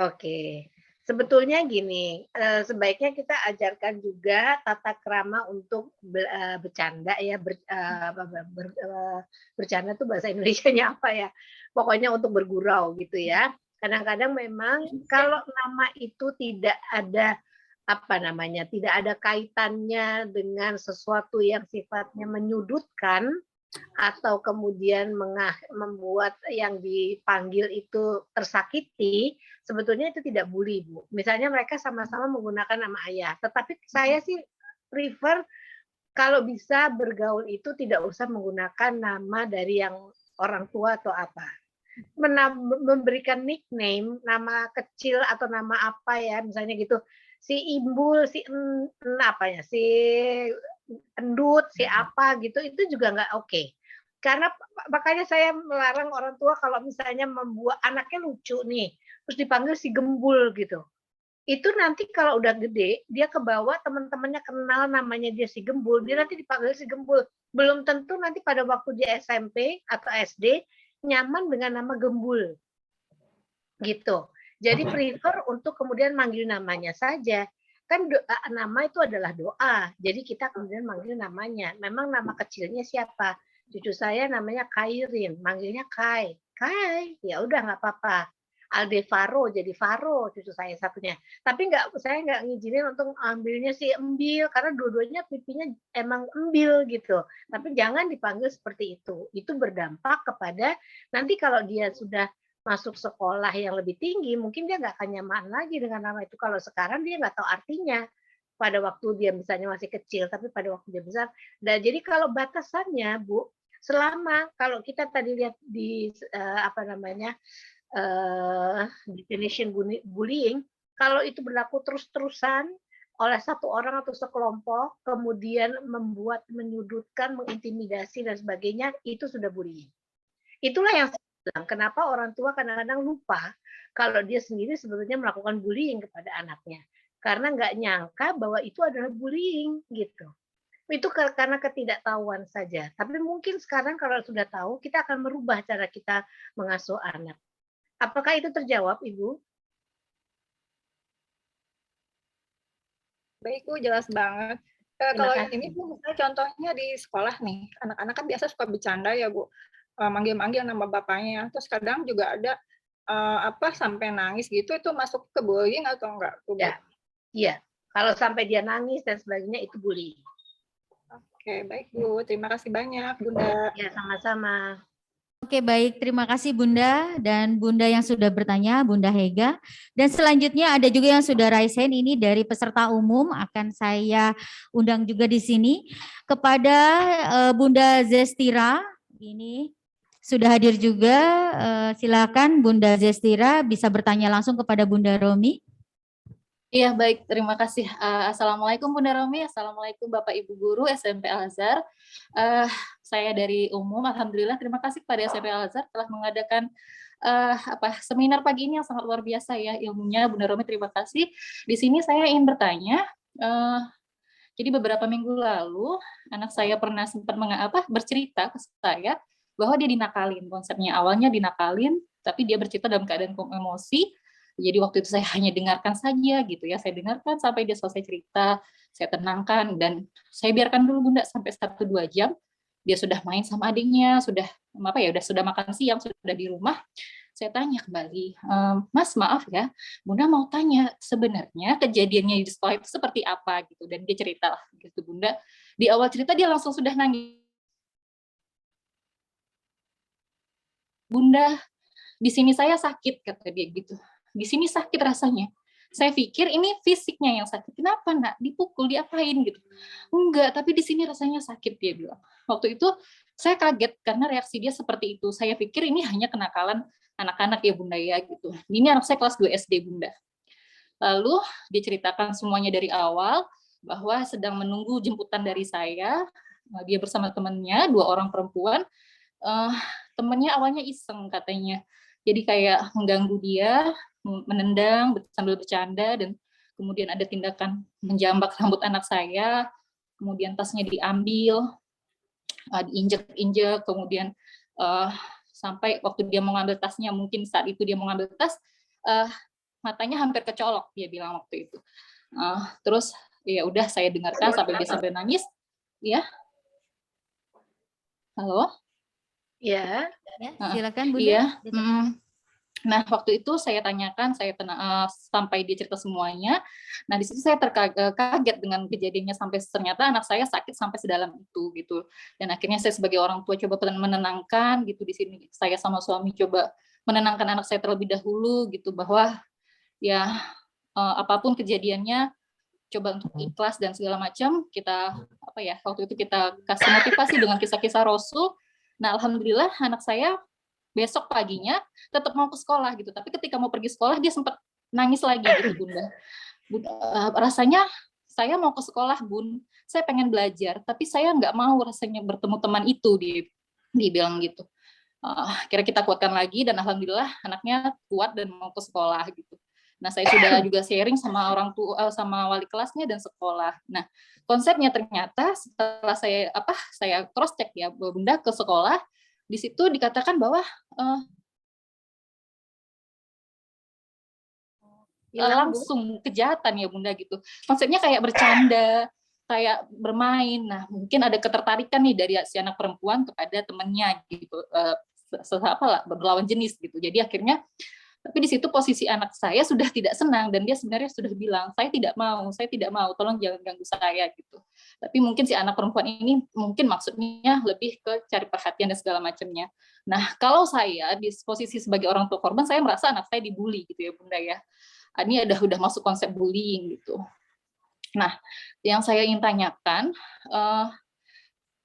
Oke, sebetulnya gini, sebaiknya kita ajarkan juga tata krama untuk bercanda ya, bercanda tuh bahasa Indonesianya apa ya? Pokoknya untuk bergurau gitu ya. Kadang-kadang memang kalau nama itu tidak ada apa namanya, tidak ada kaitannya dengan sesuatu yang sifatnya menyudutkan atau kemudian membuat yang dipanggil itu tersakiti, sebetulnya itu tidak bully, Bu. Misalnya mereka sama-sama menggunakan nama ayah, tetapi saya sih prefer kalau bisa bergaul itu tidak usah menggunakan nama dari yang orang tua atau apa. Memberikan nickname, nama kecil atau nama apa ya, misalnya gitu, si Imbul, si apa ya, si endut, si apa gitu, itu juga nggak oke. Karena makanya saya melarang orang tua kalau misalnya membuat anaknya lucu nih, terus dipanggil si Gembul gitu. Itu nanti kalau udah gede, dia kebawa teman-temannya kenal namanya dia si Gembul, dia nanti dipanggil si Gembul. Belum tentu nanti pada waktu dia SMP atau SD nyaman dengan nama Gembul. Gitu. Jadi prefer untuk kemudian manggil namanya saja. Kan nama itu adalah doa. Jadi kita kemudian manggil namanya. Memang nama kecilnya siapa? Cucu saya namanya Kairin, manggilnya Kai. Kai, ya udah nggak apa-apa. Aldevaro jadi Faro, cucu saya satunya. Tapi saya nggak ngizinin untuk ambilnya si Embil karena dua-duanya pipinya emang Embil gitu. Tapi jangan dipanggil seperti itu. Itu berdampak kepada nanti kalau dia sudah masuk sekolah yang lebih tinggi, mungkin dia nggak akan nyaman lagi dengan nama itu. Kalau sekarang dia nggak tahu artinya. Pada waktu dia misalnya masih kecil, tapi pada waktu dia besar. Nah, jadi kalau batasannya, Bu, selama kalau kita tadi lihat di definition bullying, kalau itu berlaku terus-terusan oleh satu orang atau sekelompok, kemudian membuat menyudutkan, mengintimidasi dan sebagainya, itu sudah bullying. Itulah yang saya bilang, kenapa orang tua kadang-kadang lupa kalau dia sendiri sebetulnya melakukan bullying kepada anaknya. Karena nggak nyangka bahwa itu adalah bullying gitu. Itu karena ketidaktahuan saja. Tapi mungkin sekarang kalau sudah tahu, kita akan merubah cara kita mengasuh anak. Apakah itu terjawab, Ibu? Baik, Bu, jelas banget. Kalau yang ini, Bu, misalnya contohnya di sekolah nih, anak-anak kan biasa suka bercanda ya, Bu, manggil-manggil nama bapaknya. Terus kadang juga ada sampai nangis gitu, itu masuk ke bullying atau enggak, Bu? Ya. Iya, kalau sampai dia nangis dan sebagainya itu bullying. Oke, baik Bu. Terima kasih banyak, Bunda. Ya, sama-sama. Oke, baik. Terima kasih Bunda dan Bunda yang sudah bertanya, Bunda Hega. Dan selanjutnya ada juga yang sudah raise hand, ini dari peserta umum, akan saya undang juga di sini. Kepada Bunda Zestira, ini sudah hadir juga. Silakan Bunda Zestira bisa bertanya langsung kepada Bunda Romi. Iya, baik. Terima kasih. Assalamualaikum Bunda Romi, Assalamualaikum Bapak Ibu Guru SMP Al-Azhar. Saya dari umum, Alhamdulillah terima kasih kepada SMP Al-Azhar telah mengadakan seminar pagi ini yang sangat luar biasa ya ilmunya, Bunda Romi, terima kasih. Di sini saya ingin bertanya, jadi beberapa minggu lalu anak saya pernah sempat bercerita ke saya bahwa dia dinakalin. Konsepnya awalnya dinakalin, tapi dia bercerita dalam keadaan emosi. Jadi waktu itu saya hanya dengarkan saja gitu ya. Saya dengarkan sampai dia selesai cerita, saya tenangkan dan saya biarkan dulu Bunda sampai 1-2 jam. Dia sudah main sama adiknya, sudah makan siang, sudah di rumah. Saya tanya kembali, Mas maaf ya, Bunda mau tanya sebenarnya kejadiannya di sekolah itu seperti apa gitu, dan dia cerita lah gitu Bunda. Di awal cerita dia langsung sudah nangis. Bunda, di sini saya sakit kata dia gitu. Di sini sakit rasanya. Saya pikir ini fisiknya yang sakit. Kenapa nak? Dipukul, diapain gitu? Enggak, tapi di sini rasanya sakit dia bilang. Waktu itu saya kaget karena reaksi dia seperti itu. Saya pikir ini hanya kenakalan anak-anak ya Bunda ya gitu. Ini anak saya kelas 2 SD Bunda. Lalu dia ceritakan semuanya dari awal bahwa sedang menunggu jemputan dari saya. Dia bersama temannya, 2 orang perempuan. Temannya awalnya iseng katanya. Jadi kayak mengganggu dia, menendang sambil bercanda, dan kemudian ada tindakan menjambak rambut anak saya, kemudian tasnya diambil, diinjek-injek, kemudian sampai waktu dia mau ngambil tasnya, mungkin saat itu dia mau ngambil tas, matanya hampir kecolok, dia bilang waktu itu. Terus ya udah saya dengarkan sampai dia sampai nangis, ya. Halo? Ya. Ya, silakan Bunda. Iya. Nah, waktu itu saya tanyakan, sampai dia cerita semuanya. Nah, di situ saya kaget dengan kejadiannya sampai ternyata anak saya sakit sampai sedalam itu gitu. Dan akhirnya saya sebagai orang tua coba menenangkan gitu di sini. Saya sama suami coba menenangkan anak saya terlebih dahulu gitu bahwa ya apapun kejadiannya coba untuk ikhlas dan segala macam. Kita waktu itu kita kasih motivasi dengan kisah-kisah Rasul. Nah, alhamdulillah anak saya besok paginya tetap mau ke sekolah gitu. Tapi ketika mau pergi sekolah dia sempat nangis lagi gitu Bunda. Rasanya saya mau ke sekolah Bun, saya pengen belajar, tapi saya nggak mau rasanya bertemu teman itu, dia bilang gitu. Kira kita kuatkan lagi dan alhamdulillah anaknya kuat dan mau ke sekolah gitu. Nah, saya sudah juga sharing sama orang tua, sama wali kelasnya dan sekolah. Nah, konsepnya ternyata setelah saya cross check ya Bunda ke sekolah, di situ dikatakan bahwa langsung kejahatan ya Bunda gitu. Konsepnya kayak bercanda, kayak bermain. Nah, mungkin ada ketertarikan nih dari si anak perempuan kepada temannya gitu, berlawan jenis gitu. Jadi akhirnya tapi di situ posisi anak saya sudah tidak senang dan dia sebenarnya sudah bilang, saya tidak mau, tolong jangan ganggu saya gitu. Tapi mungkin si anak perempuan ini mungkin maksudnya lebih ke cari perhatian dan segala macamnya. Nah, kalau saya di posisi sebagai orang tua korban, saya merasa anak saya dibully gitu ya Bunda ya. Ini udah masuk konsep bullying gitu. Nah, yang saya ingin tanyakan,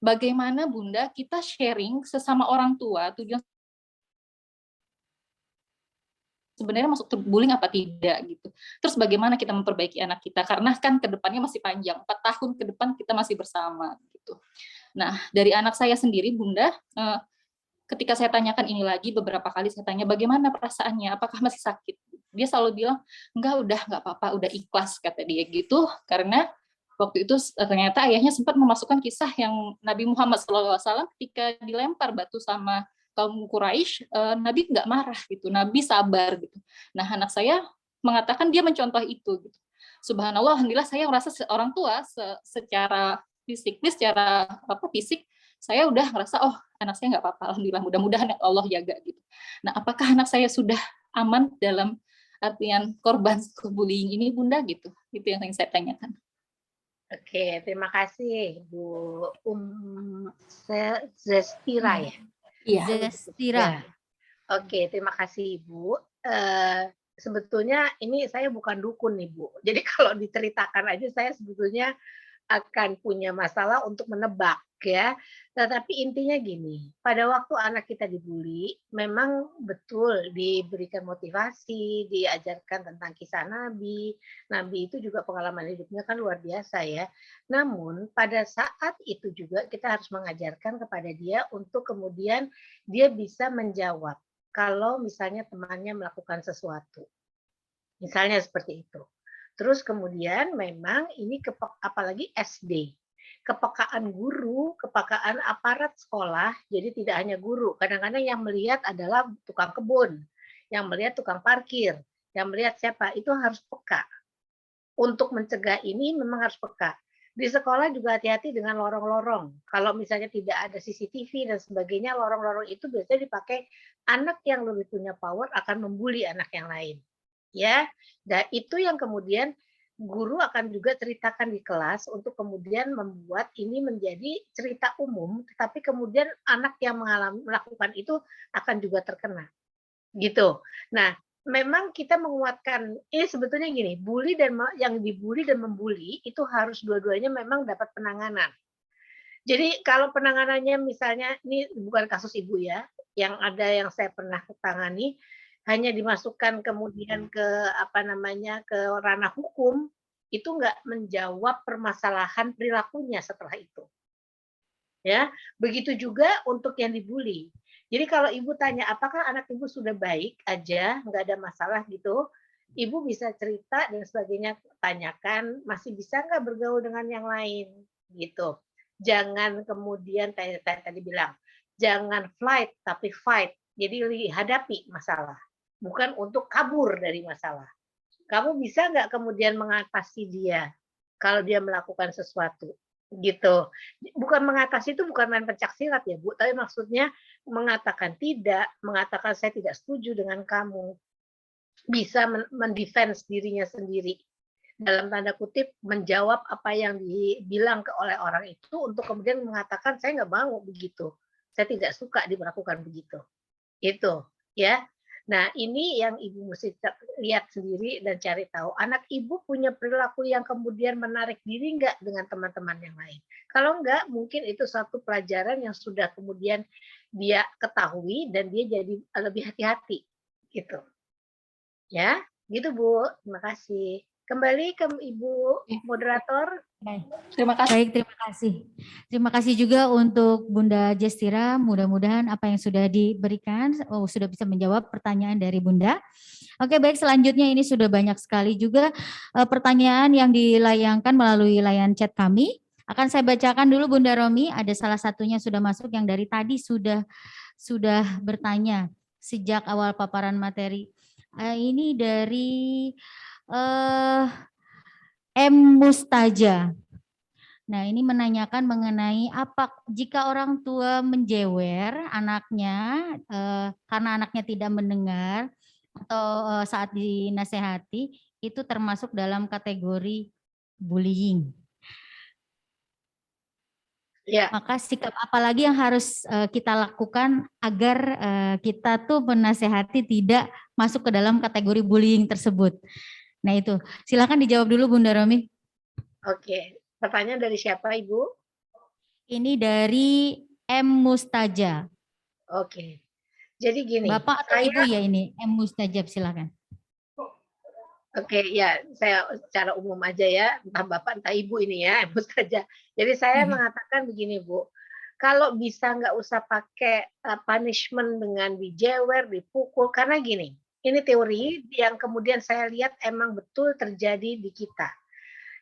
bagaimana Bunda kita sharing sesama orang tua tujuan sebenarnya masuk bullying apa tidak gitu. Terus bagaimana kita memperbaiki anak kita karena kan kedepannya masih panjang, 4 tahun ke depan kita masih bersama gitu. Nah, dari anak saya sendiri Bunda, ketika saya tanyakan ini lagi beberapa kali saya tanya bagaimana perasaannya, apakah masih sakit? Dia selalu bilang enggak apa-apa, udah ikhlas kata dia gitu karena waktu itu ternyata ayahnya sempat memasukkan kisah yang Nabi Muhammad SAW ketika dilempar batu sama kaum Quraisy, Nabi nggak marah gitu, Nabi sabar gitu. Nah, anak saya mengatakan dia mencontoh itu gitu. Subhanallah, alhamdulillah saya merasa orang tua secara fisik saya udah ngerasa oh anak saya nggak apa-apa, alhamdulillah, mudah-mudahan Allah jaga gitu. Nah, apakah anak saya sudah aman dalam artian korban bullying ini Bunda gitu? Itu yang ingin saya tanyakan. Oke, terima kasih Bu Zestira ya. Iya. Zestira. Ya. Oke, terima kasih Ibu. Sebetulnya ini saya bukan dukun nih Bu. Jadi kalau diceritakan aja saya sebetulnya akan punya masalah untuk menebak ya. Tetapi intinya gini, pada waktu anak kita dibully, memang betul diberikan motivasi, diajarkan tentang kisah Nabi. Nabi itu juga pengalaman hidupnya kan luar biasa ya. Namun pada saat itu juga kita harus mengajarkan kepada dia untuk kemudian dia bisa menjawab. kalau misalnya temannya melakukan sesuatu. Misalnya seperti itu. Terus kemudian memang ini apalagi SD. Kepekaan guru, kepekaan aparat sekolah, jadi tidak hanya guru. Kadang-kadang yang melihat adalah tukang kebun, yang melihat tukang parkir, yang melihat siapa, itu harus peka. Untuk mencegah ini memang harus peka. Di sekolah juga hati-hati dengan lorong-lorong. Kalau misalnya tidak ada CCTV dan sebagainya, lorong-lorong itu biasanya dipakai anak yang lebih punya power akan membuli anak yang lain. Ya, dan itu yang kemudian guru akan juga ceritakan di kelas untuk kemudian membuat ini menjadi cerita umum, tetapi kemudian anak yang melakukan itu akan juga terkena. Gitu. Nah, memang kita menguatkan ini sebetulnya gini, bully dan yang dibully dan membuli itu harus dua-duanya memang dapat penanganan. Jadi kalau penanganannya misalnya ini bukan kasus ibu ya, yang ada yang saya pernah tangani hanya dimasukkan kemudian ke apa namanya ke ranah hukum itu nggak menjawab permasalahan perilakunya setelah itu. Ya, begitu juga untuk yang dibully. Jadi kalau ibu tanya, apakah anak ibu sudah baik aja, nggak ada masalah gitu, ibu bisa cerita dan sebagainya, tanyakan, masih bisa nggak bergaul dengan yang lain, gitu. Jangan kemudian, tadi bilang, jangan flight, tapi fight. Jadi hadapi masalah, bukan untuk kabur dari masalah. Kamu bisa nggak kemudian mengatasi dia kalau dia melakukan sesuatu? Gitu. Bukan mengatasi itu bukan main pencak silat ya, Bu, tapi maksudnya mengatakan tidak, mengatakan saya tidak setuju dengan kamu. Bisa mendefense dirinya sendiri. Dalam tanda kutip menjawab apa yang dibilang oleh orang itu untuk kemudian mengatakan saya nggak mau begitu. Saya tidak suka diperlakukan begitu. Itu, ya. Nah, ini yang ibu mesti lihat sendiri dan cari tahu. Anak ibu punya perilaku yang kemudian menarik diri nggak dengan teman-teman yang lain? Kalau nggak, mungkin itu satu pelajaran yang sudah kemudian dia ketahui dan dia jadi lebih hati-hati. Gitu. Ya, gitu Bu. Terima kasih. Kembali ke Ibu moderator. Terima kasih. Baik, terima kasih. Terima kasih juga untuk Bunda Jestira. Mudah-mudahan apa yang sudah diberikan sudah bisa menjawab pertanyaan dari Bunda. Oke, baik, selanjutnya ini sudah banyak sekali juga pertanyaan yang dilayangkan melalui layar chat kami. Akan saya bacakan dulu Bunda Romi, ada salah satunya sudah masuk yang dari tadi sudah bertanya sejak awal paparan materi. Ini dari M. Mustaja. Nah, ini menanyakan mengenai apa jika orang tua menjewer anaknya karena anaknya tidak mendengar atau saat dinasehati itu termasuk dalam kategori bullying. Ya. Maka sikap apa lagi yang harus kita lakukan agar kita tuh menasehati tidak masuk ke dalam kategori bullying tersebut. Nah itu, silakan dijawab dulu Bunda Romi. Oke, pertanyaan dari siapa Ibu? Ini dari M. Mustaja. Oke, jadi gini. Bapak atau Ibu ya ini, M. Mustajab silakan. Oke, ya saya secara umum aja ya, entah Bapak entah Ibu ini ya, M. Mustajab. Jadi saya mengatakan begini Bu, kalau bisa nggak usah pakai punishment dengan dijewer, dipukul, karena gini, ini teori yang kemudian saya lihat emang betul terjadi di kita.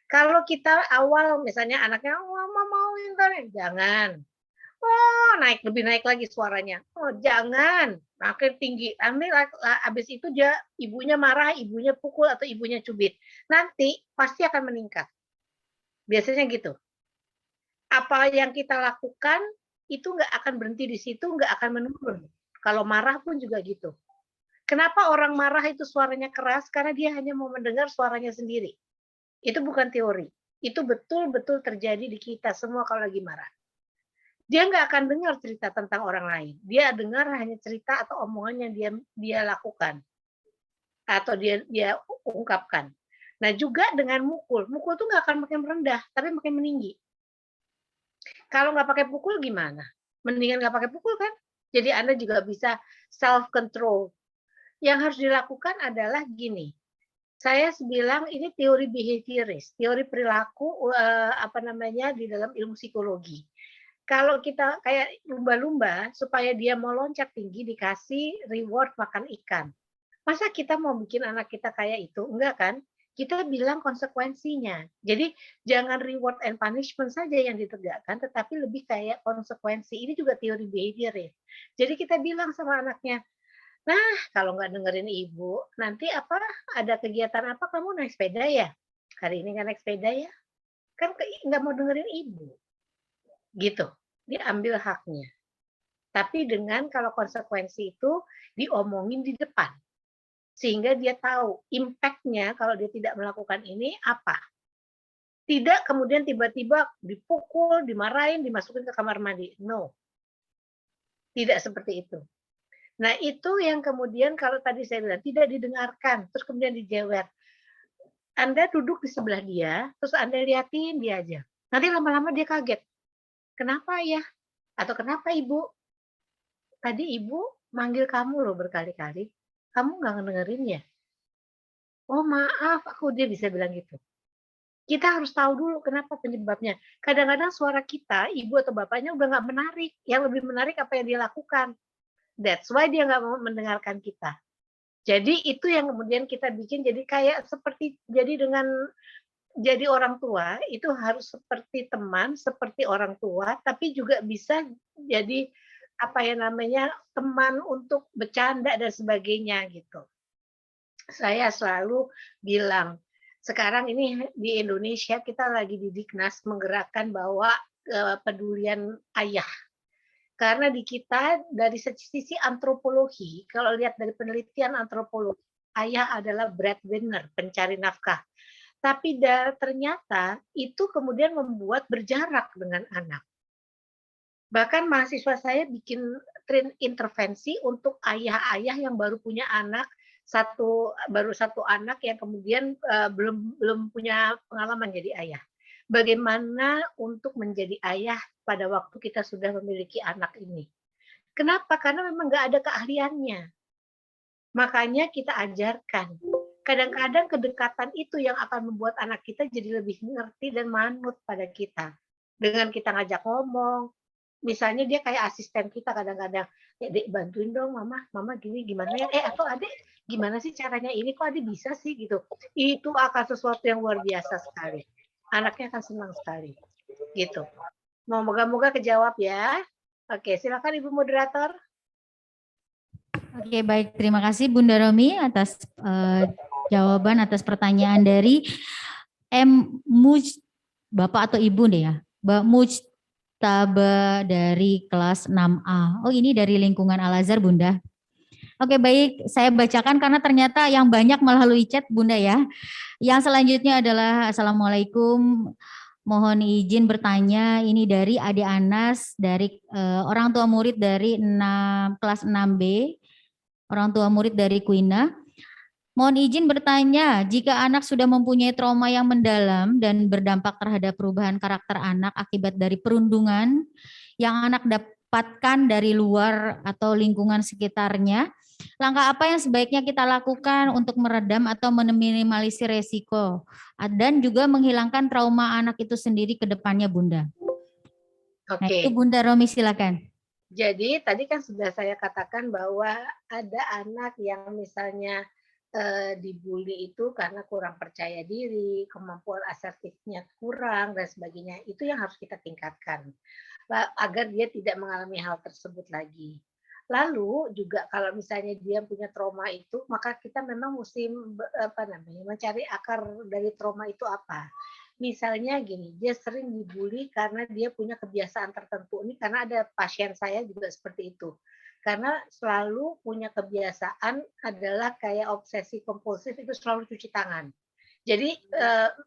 Kalau kita awal misalnya anaknya mau internet, jangan. Oh, lebih naik lagi suaranya. Oh, jangan. Makin tinggi. Habis itu dia ibunya marah, ibunya pukul atau ibunya cubit. Nanti pasti akan meningkat. Biasanya gitu. Apa yang kita lakukan itu nggak akan berhenti di situ, nggak akan menurun. Kalau marah pun juga gitu. Kenapa orang marah itu suaranya keras? Karena dia hanya mau mendengar suaranya sendiri. Itu bukan teori. Itu betul-betul terjadi di kita semua kalau lagi marah. Dia nggak akan dengar cerita tentang orang lain. Dia dengar hanya cerita atau omongan yang dia lakukan. Atau dia ungkapkan. Nah juga dengan mukul. Mukul tuh nggak akan makin merendah, tapi makin meninggi. Kalau nggak pakai pukul gimana? Mendingan nggak pakai pukul kan? Jadi Anda juga bisa self-control. Yang harus dilakukan adalah gini. Saya bilang ini teori behaviorist, teori perilaku di dalam ilmu psikologi. Kalau kita kayak lumba-lumba, supaya dia mau loncat tinggi dikasih reward makan ikan. Masa kita mau bikin anak kita kayak itu? Enggak kan? Kita bilang konsekuensinya. Jadi jangan reward and punishment saja yang ditegakkan, tetapi lebih kayak konsekuensi. Ini juga teori behavior ya. Jadi kita bilang sama anaknya, nah kalau nggak dengerin ibu, nanti apa ada kegiatan apa kamu naik sepeda ya? Hari ini nggak naik sepeda ya? Kan nggak mau dengerin ibu. Gitu. Diambil haknya. Tapi dengan kalau konsekuensi itu diomongin di depan. Sehingga dia tahu impact-nya kalau dia tidak melakukan ini apa. Tidak kemudian tiba-tiba dipukul, dimarahin, dimasukin ke kamar mandi. No. Tidak seperti itu. Nah, itu yang kemudian kalau tadi saya bilang tidak didengarkan, terus kemudian dijewer. Anda duduk di sebelah dia, terus Anda liatin dia aja. Nanti lama-lama dia kaget. Kenapa ya? Atau kenapa ibu? Tadi ibu manggil kamu loh berkali-kali. Kamu nggak ngedengerin ya? Oh maaf, dia bisa bilang gitu. Kita harus tahu dulu kenapa penyebabnya. Kadang-kadang suara kita, ibu atau bapaknya udah nggak menarik. Yang lebih menarik apa yang dia lakukan. That's why dia nggak mau mendengarkan kita. Jadi itu yang kemudian kita bikin jadi kayak seperti, jadi orang tua itu harus seperti teman, seperti orang tua, tapi juga bisa jadi teman untuk bercanda dan sebagainya gitu. Saya selalu bilang, sekarang ini di Indonesia kita lagi di Diknas menggerakkan bahwa kepedulian ayah. Karena di kita dari sisi antropologi, kalau lihat dari penelitian antropologi, ayah adalah breadwinner, pencari nafkah. Tapi ternyata itu kemudian membuat berjarak dengan anak. Bahkan mahasiswa saya bikin intervensi untuk ayah-ayah yang baru punya anak, baru satu anak yang kemudian belum punya pengalaman jadi ayah. Bagaimana untuk menjadi ayah pada waktu kita sudah memiliki anak ini. Kenapa? Karena memang nggak ada keahliannya. Makanya kita ajarkan. Kadang-kadang kedekatan itu yang akan membuat anak kita jadi lebih ngerti dan manut pada kita. Dengan kita ngajak ngomong, misalnya dia kayak asisten kita kadang-kadang, ya Dek bantuin dong mama gini gimana ya, atau Adek gimana sih caranya ini, kok Adek bisa sih gitu. Itu akan sesuatu yang luar biasa sekali. Anaknya akan senang sekali. Gitu. Moga-moga kejawab ya. Oke, silakan Ibu moderator. Oke, baik. Terima kasih Bunda Romi atas jawaban atas pertanyaan dari Bapak atau Ibu deh ya. Mbak Mujtaba dari kelas 6A. Oh, ini dari lingkungan Al-Azhar, Bunda. Oke, baik. Saya bacakan karena ternyata yang banyak melalui chat, Bunda ya. Yang selanjutnya adalah Assalamualaikum. Mohon izin bertanya, ini dari Ade Anas, dari orang tua murid dari kelas 6B, orang tua murid dari Kuina. Mohon izin bertanya, jika anak sudah mempunyai trauma yang mendalam dan berdampak terhadap perubahan karakter anak akibat dari perundungan yang anak dapatkan dari luar atau lingkungan sekitarnya, langkah apa yang sebaiknya kita lakukan untuk meredam atau meminimalisir resiko dan juga menghilangkan trauma anak itu sendiri ke depannya, Bunda? Oke. Nah, itu Bunda Romi, silakan. Jadi tadi kan sudah saya katakan bahwa ada anak yang misalnya dibully itu karena kurang percaya diri, kemampuan asertifnya kurang dan sebagainya. Itu yang harus kita tingkatkan agar dia tidak mengalami hal tersebut lagi. Lalu juga kalau misalnya dia punya trauma itu, maka kita memang mesti mencari akar dari trauma itu apa. Misalnya gini, dia sering dibully karena dia punya kebiasaan tertentu. Ini karena ada pasien saya juga seperti itu. Karena selalu punya kebiasaan adalah kayak obsesi kompulsif itu selalu cuci tangan. Jadi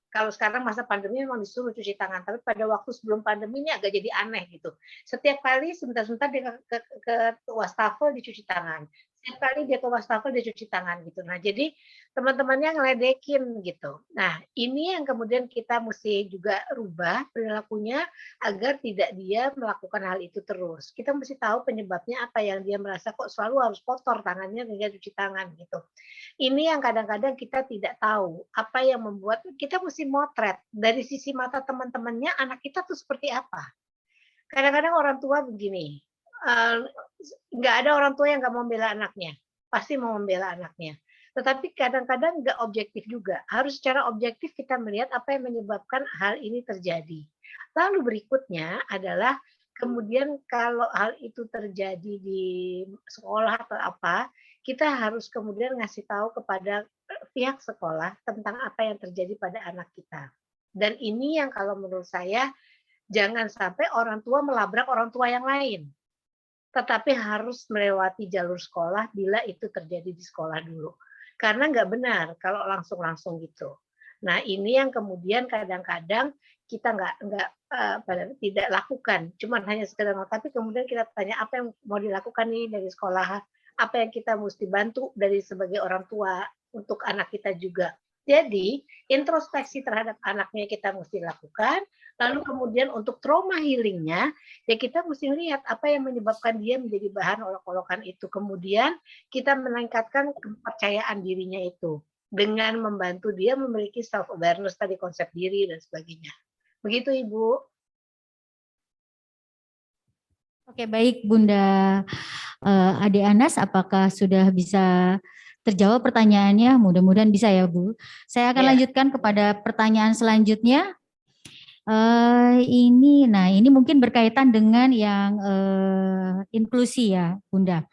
kalau sekarang masa pandemi memang disuruh cuci tangan, tapi pada waktu sebelum pandemi ini agak jadi aneh gitu. Setiap kali sebentar-sebentar dia ke wastafel dicuci tangan. Setiap kali dia ke wastafel dia cuci tangan gitu. Nah, jadi teman-temannya ngeledekin gitu. Nah, ini yang kemudian kita mesti juga rubah perilakunya agar tidak dia melakukan hal itu terus. Kita mesti tahu penyebabnya apa yang dia merasa kok selalu harus kotor tangannya hingga cuci tangan gitu. Ini yang kadang-kadang kita tidak tahu apa yang membuat kita mesti motret dari sisi mata teman-temannya anak kita tuh seperti apa. kadang-kadang orang tua begini, nggak ada orang tua yang nggak mau membela anaknya, pasti mau membela anaknya. Tetapi kadang-kadang nggak objektif juga, harus secara objektif kita melihat apa yang menyebabkan hal ini terjadi. Lalu berikutnya adalah kemudian kalau hal itu terjadi di sekolah atau apa, kita harus kemudian ngasih tahu kepada pihak sekolah tentang apa yang terjadi pada anak kita. Dan ini yang kalau menurut saya jangan sampai orang tua melabrak orang tua yang lain. Tetapi harus melewati jalur sekolah bila itu terjadi di sekolah dulu. Karena nggak benar kalau langsung-langsung gitu. Nah ini yang kemudian kadang-kadang kita tidak lakukan, cuman hanya sekedar tapi kemudian kita tanya apa yang mau dilakukan nih dari sekolah, apa yang kita mesti bantu dari sebagai orang tua untuk anak kita juga. Jadi introspeksi terhadap anaknya kita mesti lakukan, lalu kemudian untuk trauma healingnya ya kita mesti lihat apa yang menyebabkan dia menjadi bahan olok-olokan itu. Kemudian kita meningkatkan kepercayaan dirinya itu dengan membantu dia memiliki self awareness tadi, konsep diri dan sebagainya. Begitu Ibu. Oke, baik Bunda Ade Anas, apakah sudah bisa terjawab pertanyaannya? Mudah-mudahan bisa ya Bu. Saya akan lanjutkan kepada pertanyaan selanjutnya. Ini mungkin berkaitan dengan yang inklusi ya Bunda.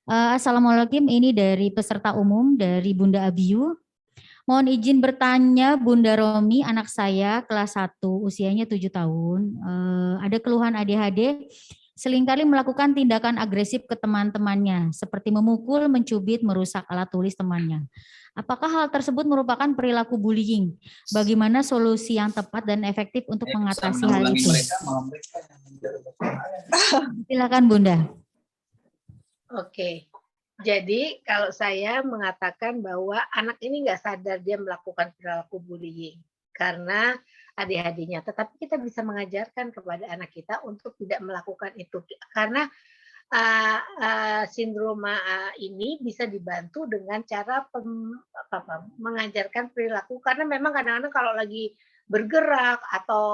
Assalamualaikum, ini dari peserta umum dari Bunda Abiu. Mohon izin bertanya Bunda Romi, anak saya kelas 1, usianya 7 tahun, ada keluhan ADHD, seringkali melakukan tindakan agresif ke teman-temannya, seperti memukul, mencubit, merusak alat tulis temannya. Apakah hal tersebut merupakan perilaku bullying? Bagaimana solusi yang tepat dan efektif untuk mengatasi hal itu? Silakan Bunda. Oke. Jadi kalau saya mengatakan bahwa anak ini nggak sadar dia melakukan perilaku bullying karena ADHD-nya, tetapi kita bisa mengajarkan kepada anak kita untuk tidak melakukan itu karena sindroma ini bisa dibantu dengan cara mengajarkan perilaku karena memang kadang-kadang kalau lagi bergerak atau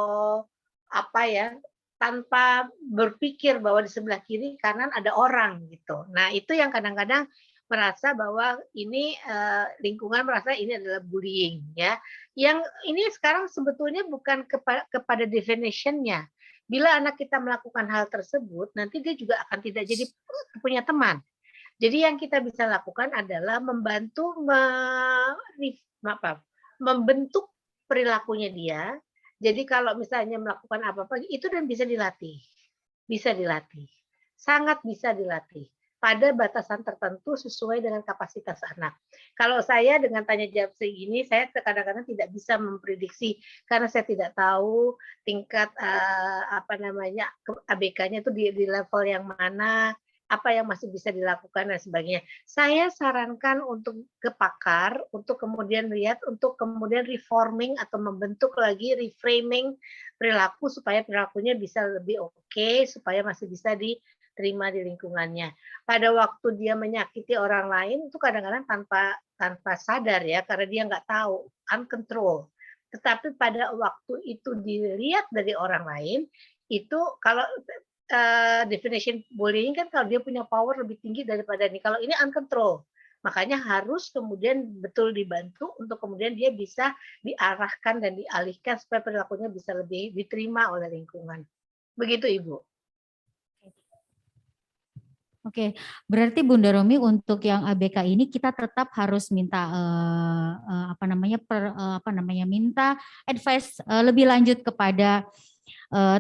apa ya tanpa berpikir bahwa di sebelah kiri kanan ada orang gitu. Nah itu yang kadang-kadang merasa bahwa ini lingkungan merasa ini adalah bullying ya. Yang ini sekarang sebetulnya bukan kepada definition-nya. Bila anak kita melakukan hal tersebut, nanti dia juga akan tidak jadi punya teman. Jadi yang kita bisa lakukan adalah membantu membentuk perilakunya dia. Jadi kalau misalnya melakukan apa-apa itu dan bisa dilatih. Bisa dilatih. Sangat bisa dilatih pada batasan tertentu sesuai dengan kapasitas anak. Kalau saya dengan tanya jawab segini, saya kadang-kadang tidak bisa memprediksi karena saya tidak tahu tingkat ABK-nya itu di level yang mana, apa yang masih bisa dilakukan dan sebagainya. Saya sarankan untuk ke pakar, untuk kemudian lihat, untuk kemudian reforming atau membentuk lagi reframing perilaku supaya perilakunya bisa lebih oke, supaya masih bisa diterima di lingkungannya. Pada waktu dia menyakiti orang lain itu kadang-kadang tanpa sadar ya, karena dia nggak tahu, uncontrol. Tetapi pada waktu itu dilihat dari orang lain, itu kalau definition bullying kan kalau dia punya power lebih tinggi daripada ini. Kalau ini uncontrol, makanya harus kemudian betul dibantu untuk kemudian dia bisa diarahkan dan dialihkan supaya perilakunya bisa lebih diterima oleh lingkungan. Begitu Ibu. Oke, berarti Bunda Romi untuk yang ABK ini kita tetap harus minta minta advice lebih lanjut kepada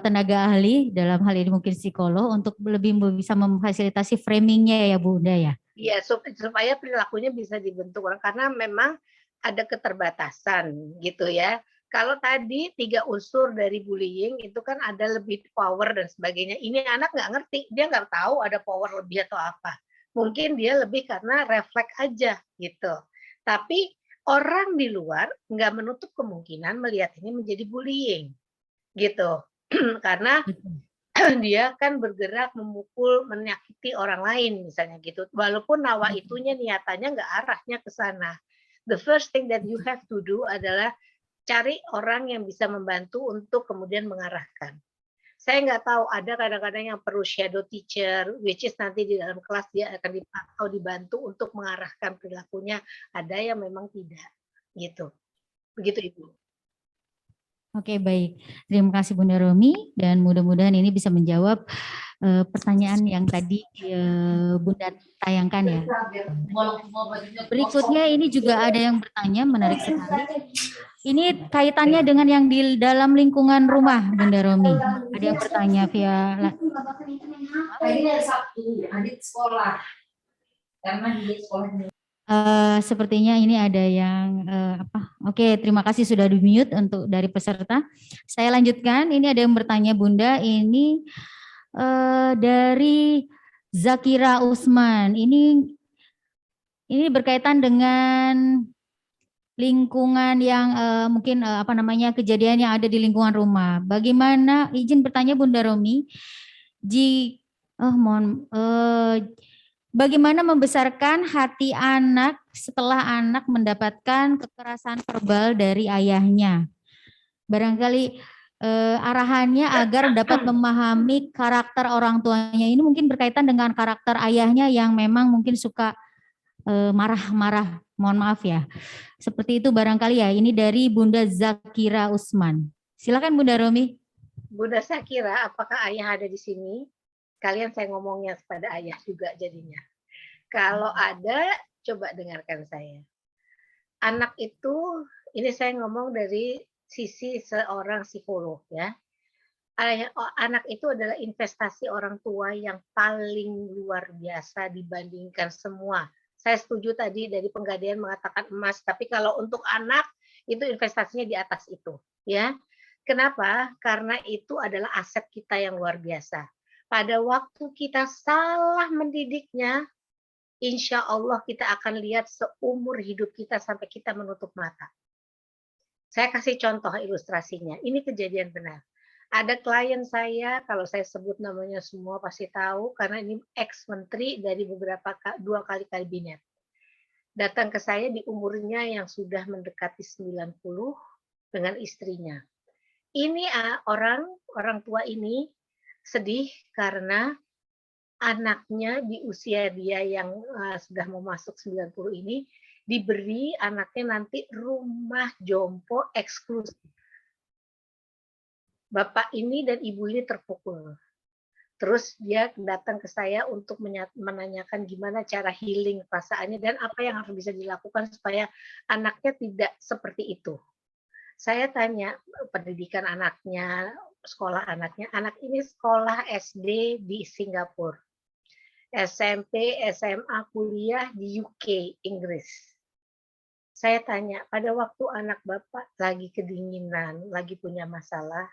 tenaga ahli dalam hal ini mungkin psikolog untuk lebih bisa memfasilitasi framingnya ya Bunda ya. Iya supaya perilakunya bisa dibentuk karena memang ada keterbatasan gitu ya. Kalau tadi 3 unsur dari bullying itu kan ada lebih power dan sebagainya. Ini anak nggak ngerti, dia nggak tahu ada power lebih atau apa. Mungkin dia lebih karena refleks aja gitu. Tapi orang di luar nggak menutup kemungkinan melihat ini menjadi bullying gitu. Karena dia kan bergerak memukul, menyakiti orang lain misalnya gitu. Walaupun nawa itunya niatannya nggak arahnya ke sana. The first thing that you have to do adalah cari orang yang bisa membantu untuk kemudian mengarahkan. Saya nggak tahu, ada kadang-kadang yang perlu shadow teacher, which is nanti di dalam kelas dia akan dipantau, dibantu untuk mengarahkan perilakunya. Ada yang memang tidak, gitu. Begitu Ibu. Oke, baik. Terima kasih Bunda Romi dan mudah-mudahan ini bisa menjawab pertanyaan yang tadi Bunda tayangkan ya. Berikutnya ini juga ada yang bertanya, menarik sekali. Ini kaitannya dengan yang di dalam lingkungan rumah, Bunda Romi. Ada yang bertanya via sepertinya ini ada yang Oke, terima kasih sudah di-mute untuk dari peserta. Saya lanjutkan. Ini ada yang bertanya Bunda, ini dari Zakira Usman. Ini berkaitan dengan lingkungan yang mungkin kejadian yang ada di lingkungan rumah. Bagaimana, izin bertanya Bunda Romi, bagaimana membesarkan hati anak setelah anak mendapatkan kekerasan verbal dari ayahnya? Barangkali arahannya agar dapat memahami karakter orang tuanya. Ini mungkin berkaitan dengan karakter ayahnya yang memang mungkin suka marah-marah. Mohon maaf ya. Seperti itu barangkali ya. Ini dari Bunda Zakira Usman. Silakan Bunda Romi. Bunda Zakira, apakah ayah ada di sini? Kalian saya ngomongnya kepada ayah juga jadinya. Kalau ada, coba dengarkan saya. Anak itu, ini saya ngomong dari sisi seorang psikolog ya. Anak itu adalah investasi orang tua yang paling luar biasa dibandingkan semua. Saya setuju tadi dari Penggadaian mengatakan emas, tapi kalau untuk anak itu investasinya di atas itu, ya. Kenapa? Karena itu adalah aset kita yang luar biasa. Pada waktu kita salah mendidiknya, insya Allah kita akan lihat seumur hidup kita sampai kita menutup mata. Saya kasih contoh ilustrasinya. Ini kejadian benar. Ada klien saya, kalau saya sebut namanya semua pasti tahu, karena ini ex-menteri dari dua kali kabinet. Datang ke saya di umurnya yang sudah mendekati 90 dengan istrinya. Ini orang tua ini sedih karena anaknya di usia dia yang sudah mau masuk 90 ini, diberi anaknya nanti rumah jompo eksklusif. Bapak ini dan ibu ini terpukul. Terus dia datang ke saya untuk menanyakan gimana cara healing perasaannya dan apa yang harus bisa dilakukan supaya anaknya tidak seperti itu. Saya tanya pendidikan anaknya, sekolah anaknya. Anak ini sekolah SD di Singapura. SMP, SMA, kuliah di UK, Inggris. Saya tanya, pada waktu anak Bapak lagi kedinginan, lagi punya masalah,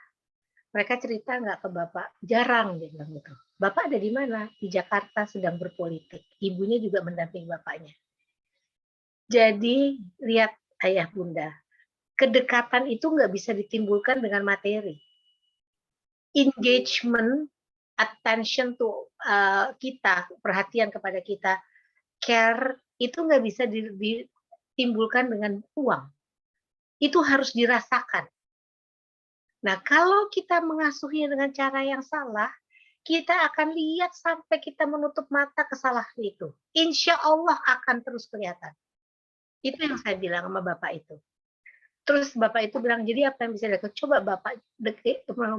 mereka cerita nggak ke Bapak? Jarang, dia bilang gitu. Bapak ada di mana? Di Jakarta sedang berpolitik. Ibunya juga mendampingi bapaknya. Jadi, lihat ayah bunda, kedekatan itu nggak bisa ditimbulkan dengan materi. Engagement, attention to kita, perhatian kepada kita, care, itu nggak bisa ditimbulkan dengan uang. Itu harus dirasakan. Nah, kalau kita mengasuhnya dengan cara yang salah, kita akan lihat sampai kita menutup mata kesalahan itu. Insya Allah akan terus kelihatan. Itu yang saya bilang sama Bapak itu. Terus Bapak itu bilang, jadi apa yang bisa dilakukan? Coba Bapak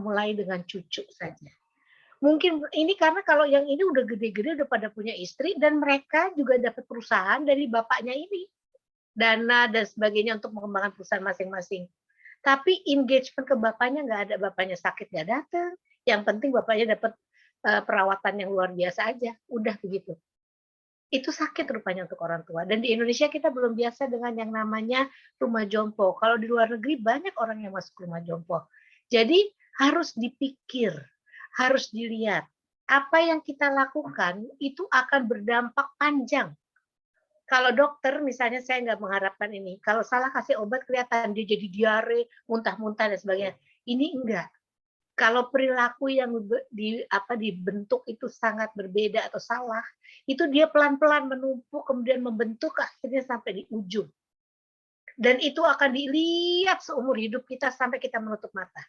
mulai dengan cucu saja. Mungkin ini karena kalau yang ini udah gede-gede, udah pada punya istri, dan mereka juga dapat perusahaan dari bapaknya ini. Dana dan sebagainya untuk mengembangkan perusahaan masing-masing. Tapi engagement ke bapaknya nggak ada, bapaknya sakit nggak datang. Yang penting bapaknya dapat perawatan yang luar biasa aja, udah begitu. Itu sakit rupanya untuk orang tua. Dan di Indonesia kita belum biasa dengan yang namanya rumah jompo. Kalau di luar negeri banyak orang yang masuk rumah jompo. Jadi harus dipikir, harus dilihat. Apa yang kita lakukan itu akan berdampak panjang. Kalau dokter, misalnya saya nggak mengharapkan ini. Kalau salah kasih obat, kelihatan dia jadi diare, muntah-muntah dan sebagainya. Ini enggak. Kalau perilaku yang dibentuk itu sangat berbeda atau salah, itu dia pelan-pelan menumpuk, kemudian membentuk akhirnya sampai di ujung. Dan itu akan dilihat seumur hidup kita sampai kita menutup mata.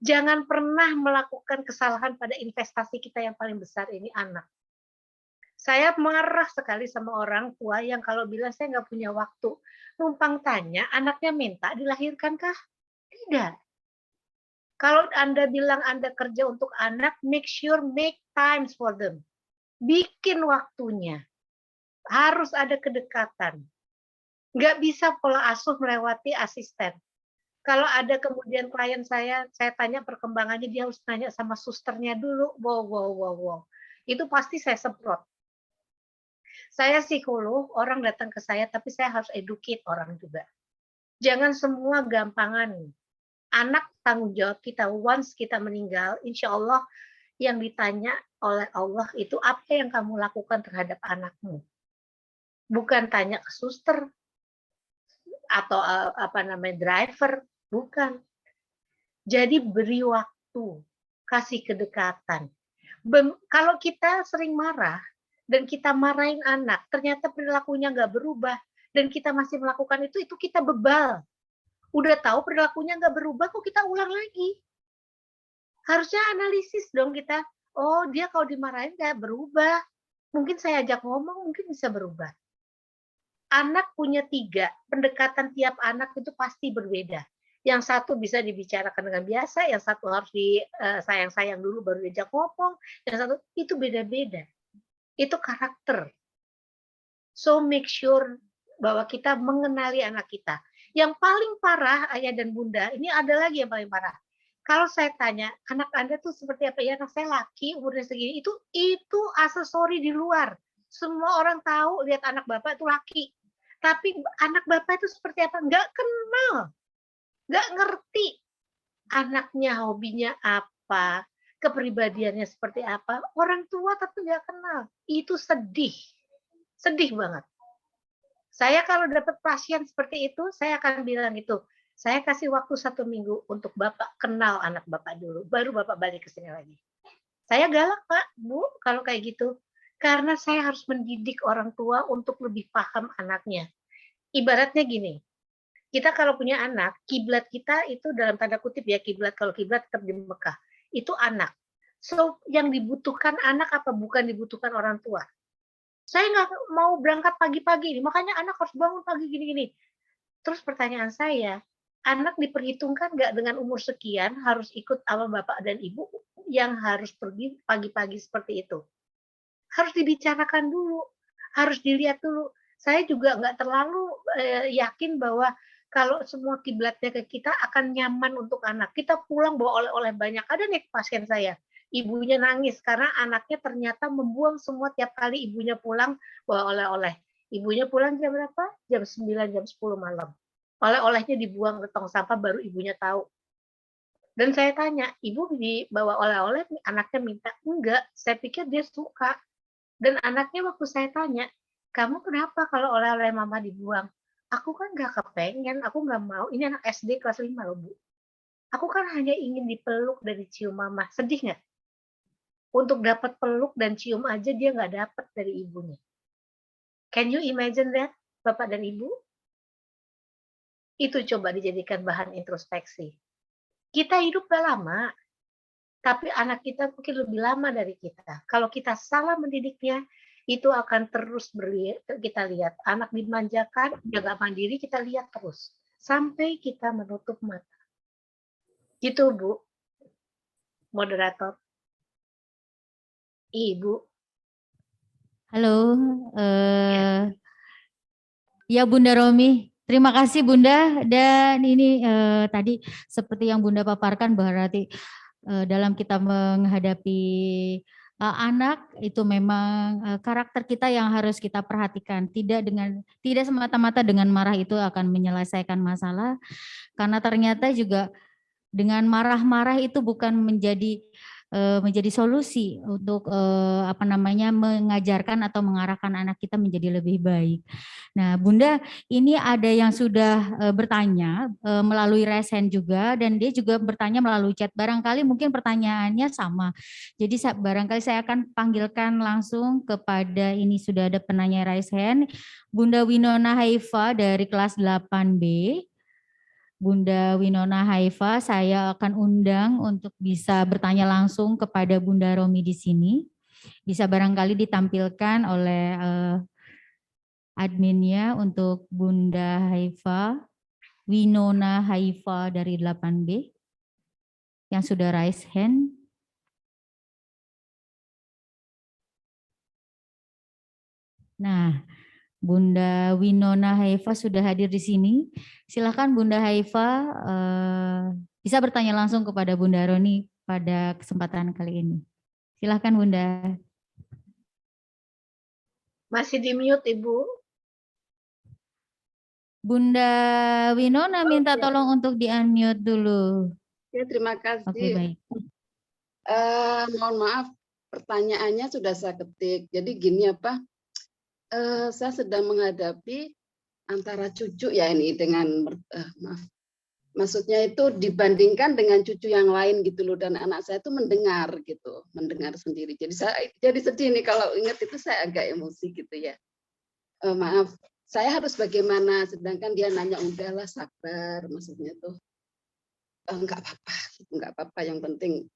Jangan pernah melakukan kesalahan pada investasi kita yang paling besar ini anak. Saya marah sekali sama orang tua yang kalau bilang saya nggak punya waktu. Numpang tanya, anaknya minta dilahirkankah? Tidak. Kalau Anda bilang Anda kerja untuk anak, make sure make times for them. Bikin waktunya. Harus ada kedekatan. Nggak bisa pola asuh melewati asisten. Kalau ada kemudian klien saya tanya perkembangannya, dia harus tanya sama susternya dulu. Wow. Itu pasti saya semprot. Saya psikolog, orang datang ke saya, tapi saya harus educate orang juga. Jangan semua gampangan. Anak tanggung jawab kita, once kita meninggal, insya Allah yang ditanya oleh Allah itu apa yang kamu lakukan terhadap anakmu. Bukan tanya ke suster atau driver, bukan. Jadi beri waktu, kasih kedekatan. Kalau kita sering marah dan kita marahin anak, ternyata perilakunya nggak berubah dan kita masih melakukan itu kita bebal. Udah tahu perilakunya nggak berubah, kok kita ulang lagi? Harusnya analisis dong kita. Oh, dia kalau dimarahin nggak berubah. Mungkin saya ajak ngomong, mungkin bisa berubah. Anak punya 3, pendekatan tiap anak itu pasti berbeda. Yang satu bisa dibicarakan dengan biasa, yang satu harus sayang-sayang dulu baru diajak ngomong, yang satu itu beda-beda. Itu karakter. So make sure bahwa kita mengenali anak kita. Yang paling parah, ayah dan bunda, ini ada lagi yang paling parah. Kalau saya tanya, anak Anda tuh seperti apa? Ya, anak saya laki, umurnya segini, itu aksesori di luar. Semua orang tahu, lihat anak bapak itu laki. Tapi anak bapak itu seperti apa? Nggak kenal. Nggak ngerti. Anaknya hobinya apa, kepribadiannya seperti apa. Orang tua tapi nggak kenal. Itu sedih. Sedih banget. Saya kalau dapat pasien seperti itu, saya akan bilang itu, saya kasih waktu 1 minggu untuk Bapak kenal anak Bapak dulu, baru Bapak balik ke sini lagi. Saya galak, Pak, Bu, kalau kayak gitu. Karena saya harus mendidik orang tua untuk lebih paham anaknya. Ibaratnya gini, kita kalau punya anak, kiblat kita itu dalam tanda kutip ya, kiblat, kalau kiblat tetap di Mekah, itu anak. So, yang dibutuhkan anak apa bukan dibutuhkan orang tua? Saya nggak mau berangkat pagi-pagi, makanya anak harus bangun pagi gini-gini. Terus pertanyaan saya, anak diperhitungkan nggak dengan umur sekian harus ikut sama bapak dan ibu yang harus pergi pagi-pagi seperti itu? Harus dibicarakan dulu, harus dilihat dulu. Saya juga nggak terlalu yakin bahwa kalau semua kiblatnya ke kita akan nyaman untuk anak. Kita pulang bawa oleh-oleh banyak. Ada nih pasien saya, ibunya nangis karena anaknya ternyata membuang semua tiap kali ibunya pulang bawa oleh-oleh. Ibunya pulang jam berapa? Jam 9, jam 10 malam. Oleh-olehnya dibuang ke tong sampah baru ibunya tahu. Dan saya tanya, ibu dibawa oleh-oleh, anaknya minta. Enggak, saya pikir dia suka. Dan anaknya waktu saya tanya, kamu kenapa kalau oleh-oleh mama dibuang? Aku kan nggak kepengen, aku nggak mau. Ini anak SD kelas 5 loh, Bu. Aku kan hanya ingin dipeluk dan dicium mama. Sedih nggak? Untuk dapat peluk dan cium aja dia nggak dapat dari ibunya. Can you imagine that, Bapak dan Ibu? Itu coba dijadikan bahan introspeksi. Kita hidup gak lama, tapi anak kita mungkin lebih lama dari kita. Kalau kita salah mendidiknya, itu akan terus kita lihat. Anak dimanjakan, dia gak mandiri, kita lihat terus. Sampai kita menutup mata. Gitu, Bu. Moderator. Ibu. Halo, ya Bunda Romi. Terima kasih Bunda, dan ini tadi seperti yang Bunda paparkan berarti dalam kita menghadapi anak itu memang karakter kita yang harus kita perhatikan, tidak semata-mata dengan marah itu akan menyelesaikan masalah, karena ternyata juga dengan marah-marah itu bukan menjadi solusi untuk mengajarkan atau mengarahkan anak kita menjadi lebih baik. Nah, Bunda, ini ada yang sudah bertanya melalui raise hand juga, dan dia juga bertanya melalui chat. Barangkali mungkin pertanyaannya sama. Jadi barangkali saya akan panggilkan langsung kepada, ini sudah ada penanya raise hand, Bunda Winona Haifa dari kelas 8B. Bunda Winona Haifa, saya akan undang untuk bisa bertanya langsung kepada Bunda Romi di sini. Bisa barangkali ditampilkan oleh adminnya untuk Bunda Haifa, Winona Haifa dari 8B, yang sudah raise hand. Nah, Bunda Winona Haifa sudah hadir di sini. Silakan Bunda Haifa bisa bertanya langsung kepada Bunda Roni pada kesempatan kali ini. Silakan Bunda. Masih di mute Ibu. Bunda Winona minta tolong untuk di-unmute dulu. Ya, terima kasih. Oke, baik. Mohon maaf, pertanyaannya sudah saya ketik. Jadi gini saya sedang menghadapi antara cucu ya ini dengan maaf. Maksudnya itu dibandingkan dengan cucu yang lain gitu loh, dan anak saya itu mendengar gitu, mendengar sendiri. Jadi saya jadi sedih nih kalau ingat itu, saya agak emosi gitu ya. Maaf, saya harus bagaimana, sedangkan dia nanya udahlah sabar, maksudnya tuh enggak apa-apa gitu, enggak apa-apa, yang penting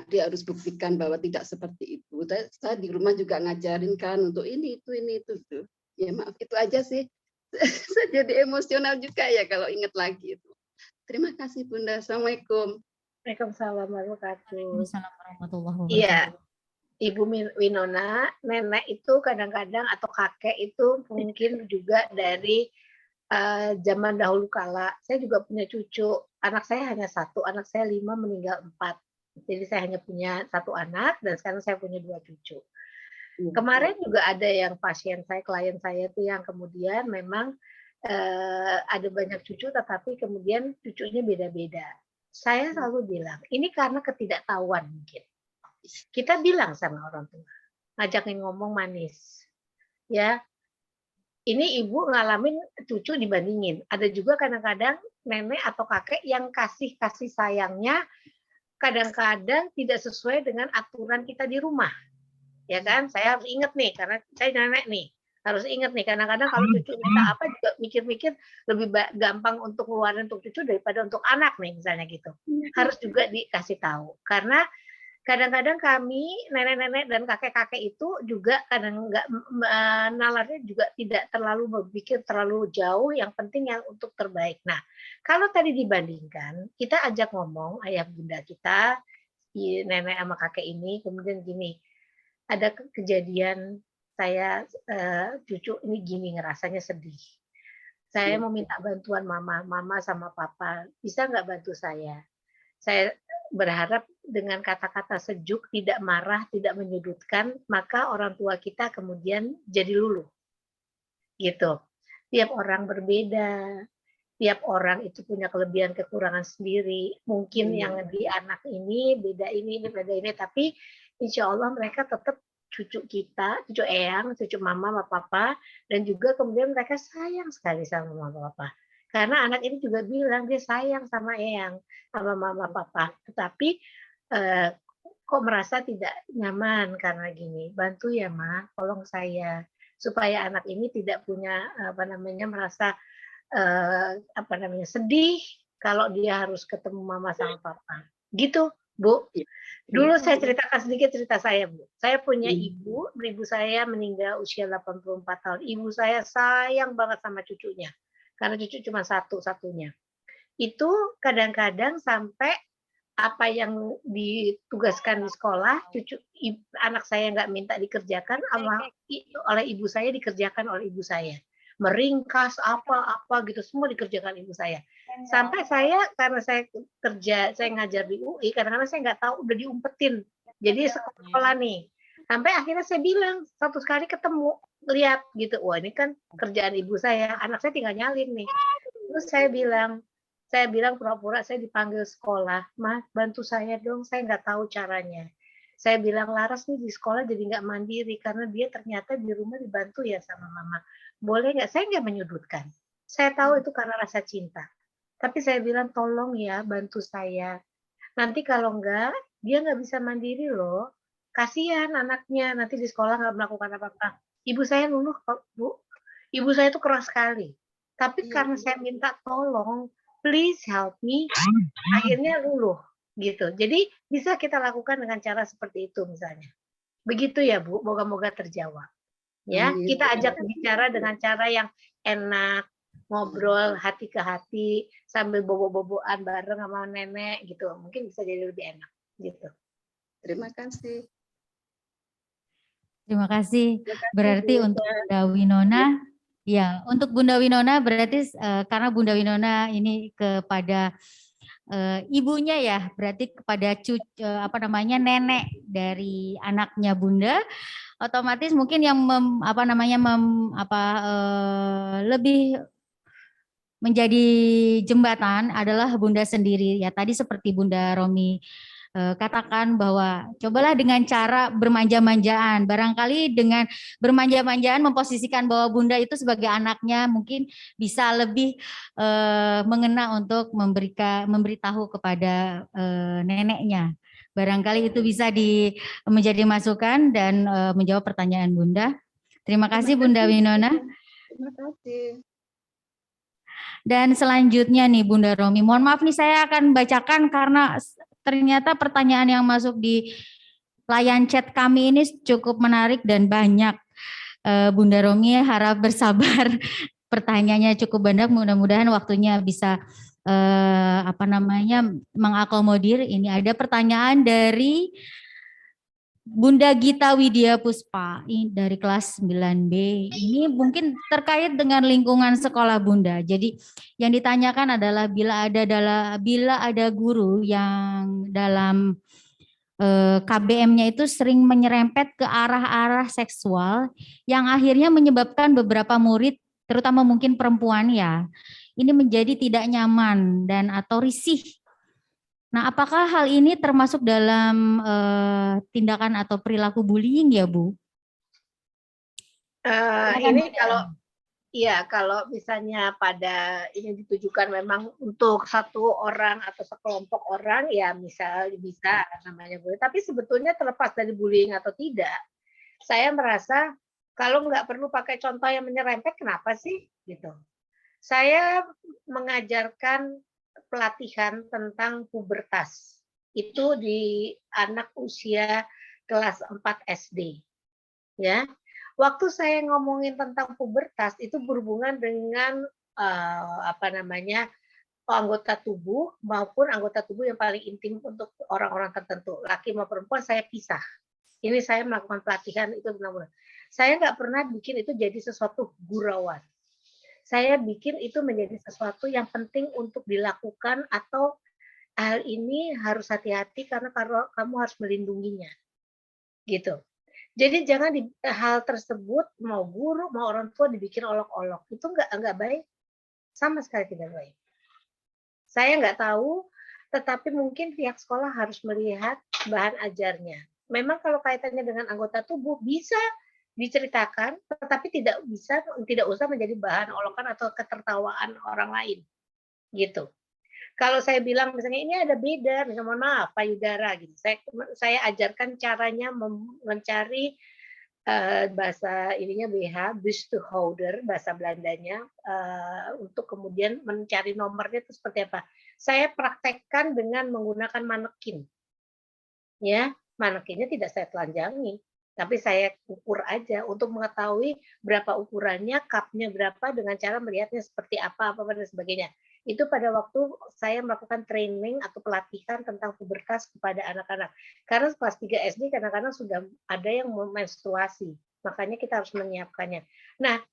dia harus buktikan bahwa tidak seperti itu. Saya di rumah juga ngajarin kan untuk ini itu tuh. Ya maaf, itu aja sih. Saya jadi emosional juga ya kalau ingat lagi itu. Terima kasih Bunda. Assalamualaikum. Waalaikumsalam warahmatullahi Waalaikumsalam warahmatullahi wabarakatuh. Iya, Ibu Winona, nenek itu kadang-kadang atau kakek itu mungkin juga dari zaman dahulu kala. Saya juga punya cucu. Anak saya hanya 1, anak saya 5, meninggal 4. Jadi saya hanya punya 1 anak dan sekarang saya punya 2 cucu. Kemarin juga ada yang pasien saya, klien saya itu yang kemudian memang ada banyak cucu tetapi kemudian cucunya beda-beda. Saya selalu bilang, ini karena ketidaktahuan mungkin. Kita bilang sama orang tua, ngajakin ngomong manis. Ya, ini ibu ngalamin cucu dibandingin. Ada juga kadang-kadang nenek atau kakek yang kasih sayangnya kadang-kadang tidak sesuai dengan aturan kita di rumah. Ya kan? Saya harus ingat nih karena saya nenek nih. Harus ingat nih, kadang-kadang kalau cucu minta apa juga mikir-mikir lebih gampang untuk ngeluarin untuk cucu daripada untuk anak nih misalnya gitu. Harus juga dikasih tahu. Karena kadang-kadang kami nenek-nenek dan kakek-kakek itu juga kadang nggak nalarnya juga tidak terlalu berpikir terlalu jauh, yang penting yang untuk terbaik. Nah, kalau tadi dibandingkan, kita ajak ngomong ayah bunda kita, nenek sama kakek ini, kemudian gini, ada kejadian saya cucu ini gini ngerasanya sedih. Saya mau minta bantuan mama sama papa, bisa nggak bantu saya? Saya berharap dengan kata-kata sejuk, tidak marah, tidak menyudutkan, maka orang tua kita kemudian jadi luluh. Gitu. Tiap orang berbeda, tiap orang itu punya kelebihan kekurangan sendiri. Mungkin yang di anak ini beda ini, tapi insya Allah mereka tetap cucu kita, cucu eyang, cucu mama, sama papa, dan juga kemudian mereka sayang sekali sama mama papa. Karena anak ini juga bilang dia sayang sama eyang, sama mama papa. Tetapi kok merasa tidak nyaman karena gini. Bantu ya Ma, tolong saya supaya anak ini tidak punya merasa sedih kalau dia harus ketemu mama sama papa. Gitu, Bu. Dulu saya ceritakan sedikit cerita saya, Bu. Saya punya ibu saya meninggal usia 84 tahun. Ibu saya sayang banget sama cucunya. Karena cucu cuma satu-satunya. Itu kadang-kadang sampai apa yang ditugaskan di sekolah, anak saya nggak minta dikerjakan, oleh ibu saya dikerjakan oleh ibu saya. Meringkas apa-apa gitu, semua dikerjakan ibu saya. Sampai karena saya ngajar di UI, kadang-kadang saya nggak tahu, udah diumpetin. Jadi sekolah nih. Sampai akhirnya saya bilang, satu kali ketemu, lihat gitu, wah ini kan kerjaan ibu saya, anak saya tinggal nyalin nih. Terus saya bilang pura-pura saya dipanggil sekolah, Mas bantu saya dong, saya nggak tahu caranya. Saya bilang Laras nih di sekolah jadi nggak mandiri karena dia ternyata di rumah dibantu ya sama mama. Boleh nggak? Saya nggak menyudutkan. Saya tahu itu karena rasa cinta. Tapi saya bilang tolong ya bantu saya. Nanti kalau enggak, dia nggak bisa mandiri loh. Kasihan anaknya nanti di sekolah nggak melakukan apa-apa. Ibu saya luluh, Bu. Ibu saya itu keras sekali. Tapi karena saya minta tolong, please help me, akhirnya luluh gitu. Jadi bisa kita lakukan dengan cara seperti itu misalnya. Begitu ya Bu, moga-moga terjawab. Ya, Amin. kita ajak bicara dengan cara yang enak, ngobrol hati ke hati sambil bobo-boboan bareng sama nenek gitu. Mungkin bisa jadi lebih enak gitu. Terima kasih. Terima kasih. Terima kasih, Berarti Bu. untuk Bunda Winona, ya untuk Bunda Winona berarti karena Bunda Winona ini kepada ibunya ya, berarti kepada apa namanya nenek dari anaknya Bunda, otomatis mungkin yang lebih menjadi jembatan adalah Bunda sendiri ya. Tadi seperti Bunda Romi katakan bahwa cobalah dengan cara bermanja-manjaan. Barangkali dengan bermanja-manjaan memposisikan bahwa Bunda itu sebagai anaknya mungkin bisa lebih mengena untuk memberitahu kepada neneknya. Barangkali itu bisa menjadi masukan dan menjawab pertanyaan Bunda. Terima kasih Bunda Winona. Terima kasih. Dan selanjutnya nih Bunda Romi, mohon maaf nih saya akan bacakan karena ternyata pertanyaan yang masuk di layar chat kami ini cukup menarik dan banyak. Bunda Romi harap bersabar, pertanyaannya cukup banyak, mudah-mudahan waktunya bisa mengakomodir. Ini ada pertanyaan dari Bunda Gita Widya Puspa dari kelas 9B. Ini mungkin terkait dengan lingkungan sekolah Bunda. Jadi yang ditanyakan adalah bila ada guru yang dalam KBM-nya itu sering menyerempet ke arah-arah seksual yang akhirnya menyebabkan beberapa murid, terutama mungkin perempuan ya, ini menjadi tidak nyaman dan atau risih. Nah, apakah hal ini termasuk dalam tindakan atau perilaku bullying ya, Bu? Ini kalau misalnya pada ini ditujukan memang untuk satu orang atau sekelompok orang, ya misal bisa namanya bullying. Tapi sebetulnya terlepas dari bullying atau tidak, saya merasa kalau nggak perlu pakai contoh yang menyerempet, kenapa sih? Gitu. Saya mengajarkan pelatihan tentang pubertas itu di anak usia kelas 4 SD. Ya, waktu saya ngomongin tentang pubertas itu berhubungan dengan anggota tubuh maupun anggota tubuh yang paling intim untuk orang-orang tertentu, laki maupun perempuan saya pisah. Ini saya melakukan pelatihan itu benar-benar. Saya nggak pernah bikin itu jadi sesuatu gurauan. Saya bikin itu menjadi sesuatu yang penting untuk dilakukan atau hal ini harus hati-hati karena kamu harus melindunginya. Gitu. Jadi jangan hal tersebut mau guru mau orang tua dibikin olok-olok. Itu enggak baik. Sama sekali tidak baik. Saya nggak tahu, tetapi mungkin pihak sekolah harus melihat bahan ajarnya. Memang kalau kaitannya dengan anggota tubuh bisa diceritakan, tetapi tidak usah menjadi bahan olokan atau ketertawaan orang lain, gitu. Kalau saya bilang misalnya ini ada beda, misalnya mohon maaf payudara, gitu. Saya ajarkan caranya mencari bahasa ininya BH, Busteholder, bahasa Belandanya, untuk kemudian mencari nomornya itu seperti apa. Saya praktekkan dengan menggunakan manekin, ya manekinnya tidak saya telanjangi. Tapi saya ukur aja untuk mengetahui berapa ukurannya, cupnya berapa dengan cara melihatnya seperti apa dan sebagainya. Itu pada waktu saya melakukan training atau pelatihan tentang pubertas kepada anak-anak. Karena kelas 3 SD kadang-kadang sudah ada yang menstruasi, makanya kita harus menyiapkannya. Nah,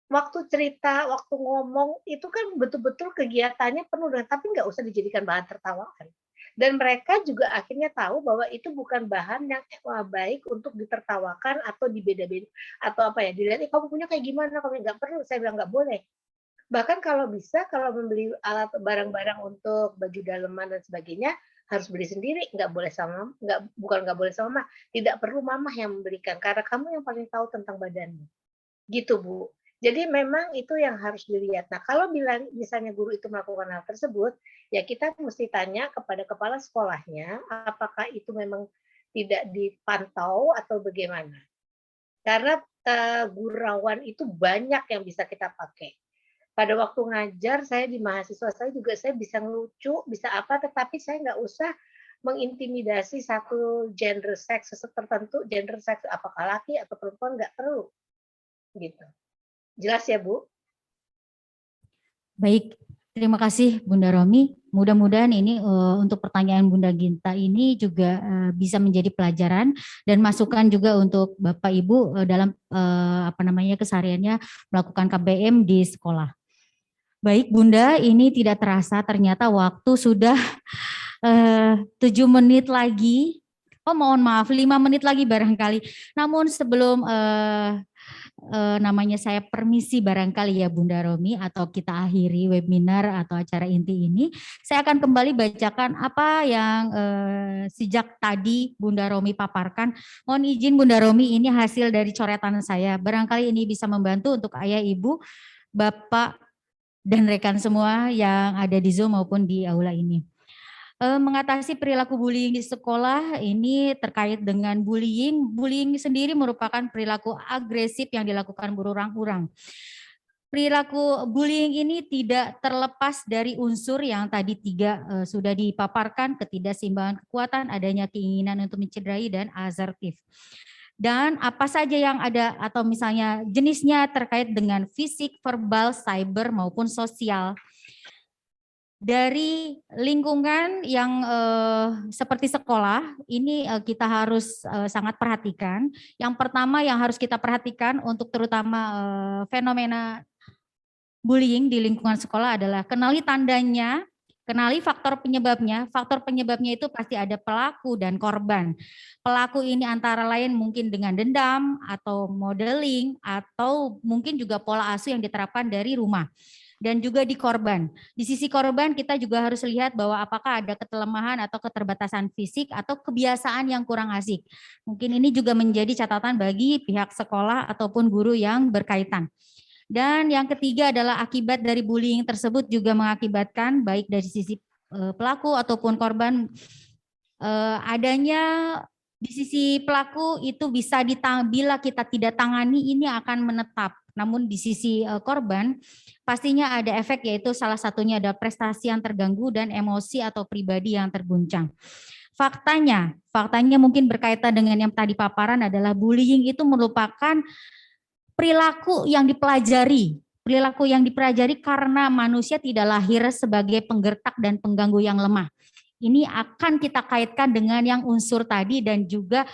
waktu cerita, waktu ngomong itu kan betul-betul kegiatannya penuh dengan, tapi nggak usah dijadikan bahan tertawaan. Dan mereka juga akhirnya tahu bahwa itu bukan bahan yang baik untuk ditertawakan atau dibeda-beda atau apa ya, dilihat kamu punya kayak gimana, kamu nggak perlu, saya bilang nggak boleh. Bahkan kalau bisa, kalau membeli alat barang-barang untuk baju daleman dan sebagainya harus beli sendiri, nggak boleh nggak boleh sama mama, tidak perlu mama yang membelikan karena kamu yang paling tahu tentang badanmu, gitu Bu. Jadi memang itu yang harus dilihat. Nah, kalau misalnya guru itu melakukan hal tersebut, ya kita mesti tanya kepada kepala sekolahnya, apakah itu memang tidak dipantau atau bagaimana. Karena gurauan itu banyak yang bisa kita pakai. pada waktu ngajar saya di mahasiswa saya juga saya bisa ngelucu, bisa apa, tetapi saya nggak usah mengintimidasi satu gender seks tertentu, gender seks apakah laki atau perempuan nggak perlu, gitu. Jelas ya Bu? Baik, terima kasih Bunda Romi. Mudah-mudahan ini untuk pertanyaan Bunda Ginta ini juga bisa menjadi pelajaran dan masukan juga untuk Bapak Ibu dalam kesehariannya melakukan KBM di sekolah. Baik Bunda, ini tidak terasa ternyata waktu sudah 7 menit lagi. Oh mohon maaf, 5 menit lagi barangkali. Namun sebelum saya permisi barangkali ya Bunda Romi, atau kita akhiri webinar atau acara inti ini, saya akan kembali bacakan apa yang sejak tadi Bunda Romi paparkan. Mohon izin Bunda Romi, ini hasil dari coretan saya. Barangkali ini bisa membantu untuk ayah, ibu, bapak, dan rekan semua yang ada di Zoom maupun di aula ini. Mengatasi perilaku bullying di sekolah ini terkait dengan bullying. Bullying sendiri merupakan perilaku agresif yang dilakukan berulang-ulang. Perilaku bullying ini tidak terlepas dari unsur yang tadi 3 sudah dipaparkan: ketidakseimbangan kekuatan, adanya keinginan untuk mencederai, dan asertif. Dan apa saja yang ada atau misalnya jenisnya terkait dengan fisik, verbal, cyber maupun sosial. Dari lingkungan yang seperti sekolah, ini kita harus sangat perhatikan. Yang pertama yang harus kita perhatikan untuk terutama fenomena bullying di lingkungan sekolah adalah kenali tandanya, kenali faktor penyebabnya. Faktor penyebabnya itu pasti ada pelaku dan korban. Pelaku ini antara lain mungkin dengan dendam atau modeling atau mungkin juga pola asuh yang diterapkan dari rumah. Dan juga di korban. Di sisi korban kita juga harus lihat bahwa apakah ada kelemahan atau keterbatasan fisik atau kebiasaan yang kurang asik. Mungkin ini juga menjadi catatan bagi pihak sekolah ataupun guru yang berkaitan. Dan yang ketiga adalah akibat dari bullying tersebut juga mengakibatkan baik dari sisi pelaku ataupun korban adanya di sisi pelaku itu bisa bila kita tidak tangani ini akan menetap. Namun di sisi korban pastinya ada efek, yaitu salah satunya ada prestasi yang terganggu dan emosi atau pribadi yang terguncang. Faktanya mungkin berkaitan dengan yang tadi paparan adalah bullying itu merupakan perilaku yang dipelajari. Perilaku yang dipelajari karena manusia tidak lahir sebagai penggertak dan pengganggu yang lemah. Ini akan kita kaitkan dengan yang unsur tadi dan juga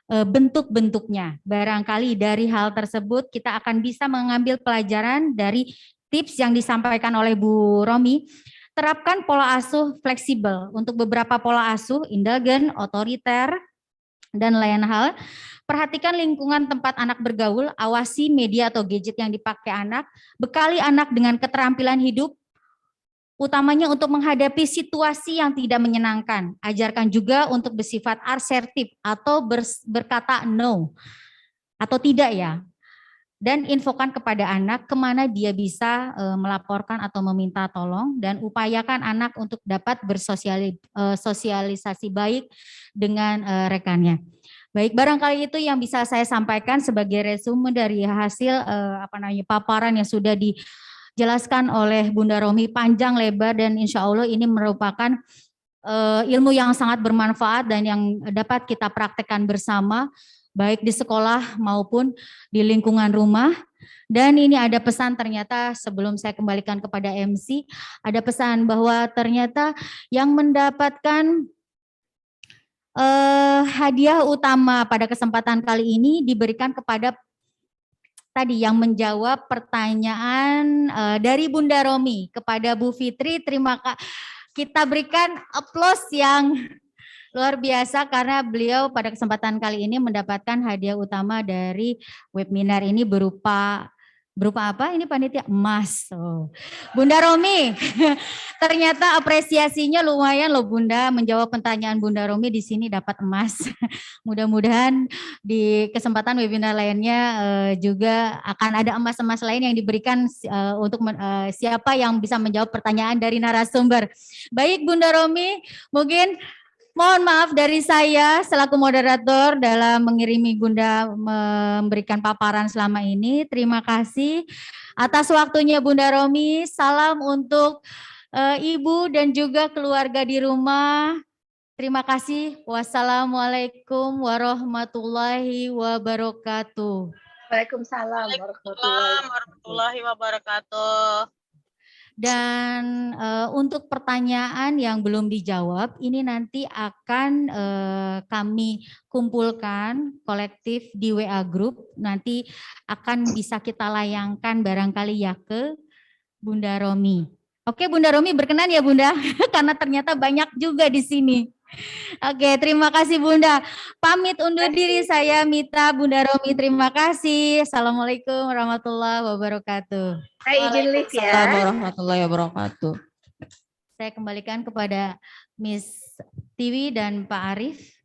bentuk-bentuknya. Barangkali dari hal tersebut kita akan bisa mengambil pelajaran dari tips yang disampaikan oleh Bu Romi. Terapkan pola asuh fleksibel. Untuk beberapa pola asuh, indulgen, otoriter, dan lain hal. Perhatikan lingkungan tempat anak bergaul, awasi media atau gadget yang dipakai anak, bekali anak dengan keterampilan hidup, utamanya untuk menghadapi situasi yang tidak menyenangkan. Ajarkan juga untuk bersifat asertif atau berkata no atau tidak ya. Dan infokan kepada anak kemana dia bisa melaporkan atau meminta tolong, dan upayakan anak untuk dapat bersosialisasi baik dengan rekannya. Baik, barangkali itu yang bisa saya sampaikan sebagai resume dari hasil paparan yang sudah dijelaskan oleh Bunda Romi panjang lebar, dan insya Allah ini merupakan ilmu yang sangat bermanfaat dan yang dapat kita praktekkan bersama baik di sekolah maupun di lingkungan rumah. Dan ini ada pesan ternyata sebelum saya kembalikan kepada MC, ada pesan bahwa ternyata yang mendapatkan hadiah utama pada kesempatan kali ini diberikan kepada tadi yang menjawab pertanyaan dari Bunda Romi kepada Bu Fitri. Kita berikan aplaus yang luar biasa karena beliau pada kesempatan kali ini mendapatkan hadiah utama dari webinar ini berupa apa ini panitia? Emas. Oh. Bunda Romi, ternyata apresiasinya lumayan loh Bunda, menjawab pertanyaan Bunda Romi di sini dapat emas. Mudah-mudahan di kesempatan webinar lainnya juga akan ada emas-emas lain yang diberikan untuk siapa yang bisa menjawab pertanyaan dari narasumber. Baik Bunda Romi, mungkin mohon maaf dari saya selaku moderator dalam mengirimi Bunda memberikan paparan selama ini. Terima kasih atas waktunya Bunda Romi. Salam untuk Ibu dan juga keluarga di rumah. Terima kasih. Wassalamualaikum warahmatullahi wabarakatuh. Waalaikumsalam warahmatullahi wabarakatuh. Dan untuk pertanyaan yang belum dijawab, ini nanti akan kami kumpulkan kolektif di WA Group. Nanti akan bisa kita layangkan barangkali ya ke Bunda Romi. Oke Bunda Romi, berkenan ya Bunda, karena ternyata banyak juga di sini. Oke, terima kasih Bunda. Pamit undur diri, saya Mita, Bunda Romi, terima kasih. Assalamualaikum warahmatullahi wabarakatuh. Saya izin live ya. Waalaikumsalam warahmatullahi wabarakatuh. Saya kembalikan kepada Miss Tiwi dan Pak Arif.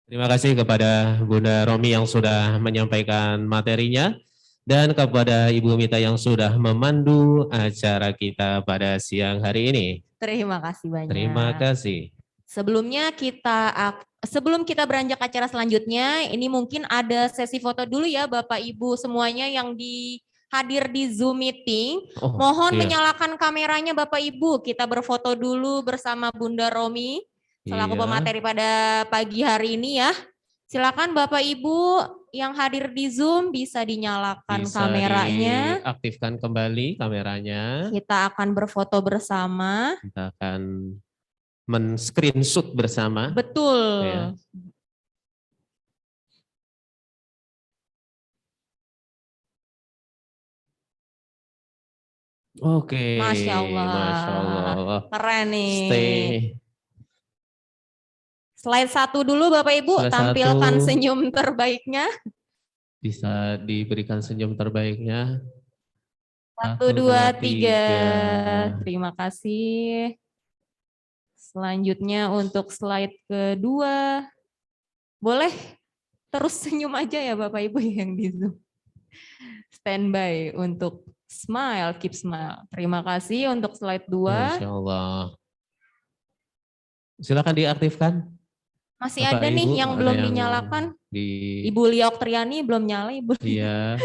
Terima kasih kepada Bunda Romi yang sudah menyampaikan materinya dan kepada Ibu Mita yang sudah memandu acara kita pada siang hari ini. Terima kasih banyak. Terima kasih. Sebelum kita beranjak acara selanjutnya, ini mungkin ada sesi foto dulu ya Bapak Ibu semuanya yang hadir di Zoom meeting. Mohon menyalakan kameranya Bapak Ibu, kita berfoto dulu bersama Bunda Romi selaku pemateri pada pagi hari ini ya. Silakan Bapak Ibu yang hadir di Zoom bisa dinyalakan kameranya. Aktifkan kembali kameranya. Kita akan berfoto bersama. Kita akan men-screenshot bersama. Betul. Ya. Oke. Masya Allah. Masya Allah. Keren nih. Stay. Slide 1 dulu Bapak Ibu, Slide tampilkan 1. senyum terbaiknya. Bisa diberikan senyum terbaiknya. 1, 2, 3. Terima kasih. Selanjutnya untuk slide kedua. Boleh terus senyum aja ya Bapak Ibu yang di Zoom. Standby untuk smile, keep smile. Terima kasih untuk slide 2. Masya Allah. Silakan diaktifkan. Masih Bapak, ada nih Ibu, yang ada belum yang dinyalakan. Ibu Lia Oktriani belum nyala Ibu. Iya.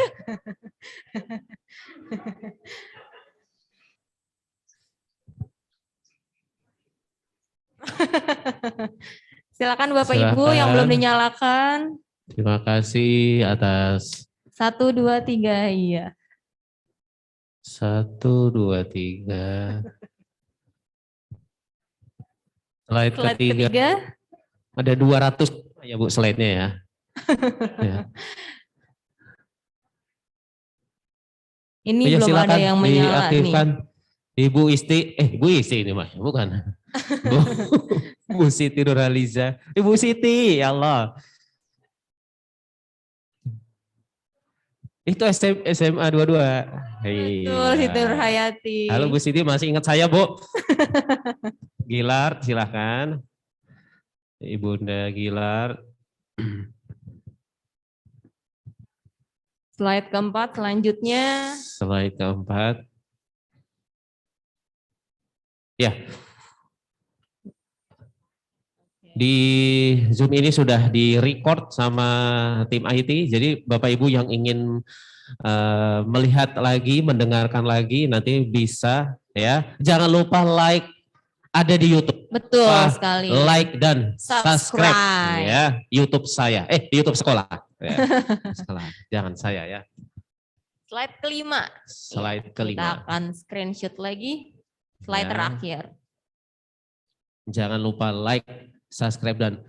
Silakan Bapak Ibu yang belum dinyalakan. Terima kasih atas 1, 2, 3, iya. 1, 2, 3. Slide ketiga. Ada 200 ya Bu slide-nya ya. Ya. Ini belum ada yang menyala diaktifkan. nih. Ibu Isti, Bu Isti ini Mas, bukan. Bu Siti Nurhaliza. Ibu Siti, ya Allah. Itu SMA 22. Betul, Siti Nurhayati. Halo Bu Siti, masih ingat saya Bu? Gilar, silahkan. Ibunda Gilar. Slide keempat selanjutnya. Slide keempat. Ya. Di Zoom ini sudah di-record sama tim IT. Jadi Bapak Ibu yang ingin melihat lagi, mendengarkan lagi, nanti bisa ya. Jangan lupa like, ada di YouTube. Betul sekali. Like dan subscribe ya YouTube saya. YouTube sekolah. Ya. Sekolah. Jangan saya ya. Slide kelima. Slide Kita kelima. akan screenshot lagi. Slide Ya. terakhir. Jangan lupa like, subscribe dan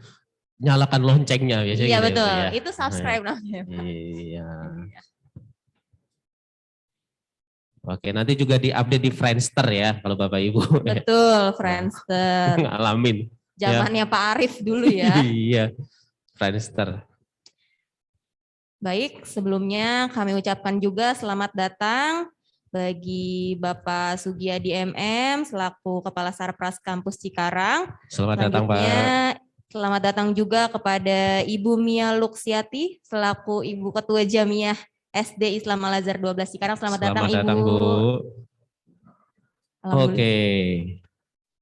nyalakan loncengnya biasanya. Iya gitu betul. ya. Itu subscribe namanya. Iya. Oke, nanti juga diupdate di Friendster ya kalau Bapak Ibu. Betul, Friendster. Ngalamin. Zamannya Pak Arif dulu ya. Iya, Friendster. Baik, sebelumnya kami ucapkan juga selamat datang bagi Bapak Sugiyadi MM selaku Kepala Sarpras Kampus Cikarang. Selamat datang Pak. Selamat datang juga kepada Ibu Mia Luksiati selaku Ibu Ketua Jamiah SD Islam Al-Azhar 12 Cikarang. Selamat datang Ibu. Selamat datang, Bu. Oke.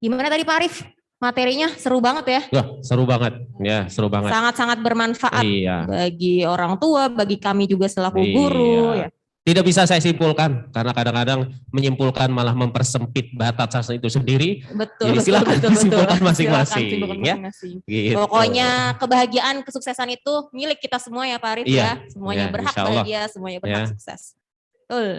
Gimana tadi Pak Arif? Materinya seru banget ya? Wah, seru banget. Ya, seru banget. Sangat-sangat bermanfaat Iya. bagi orang tua, bagi kami juga selaku guru. Ya. Tidak bisa saya simpulkan, karena kadang-kadang menyimpulkan malah mempersempit batas itu sendiri. Betul. Jadi silakan disimpulkan masing-masing. Ya. Gitu. Pokoknya kebahagiaan, kesuksesan itu milik kita semua ya Pak Arif Iya. ya. Semuanya Ya, berhak insya Allah. bahagia, semuanya berhak Ya. sukses. Betul.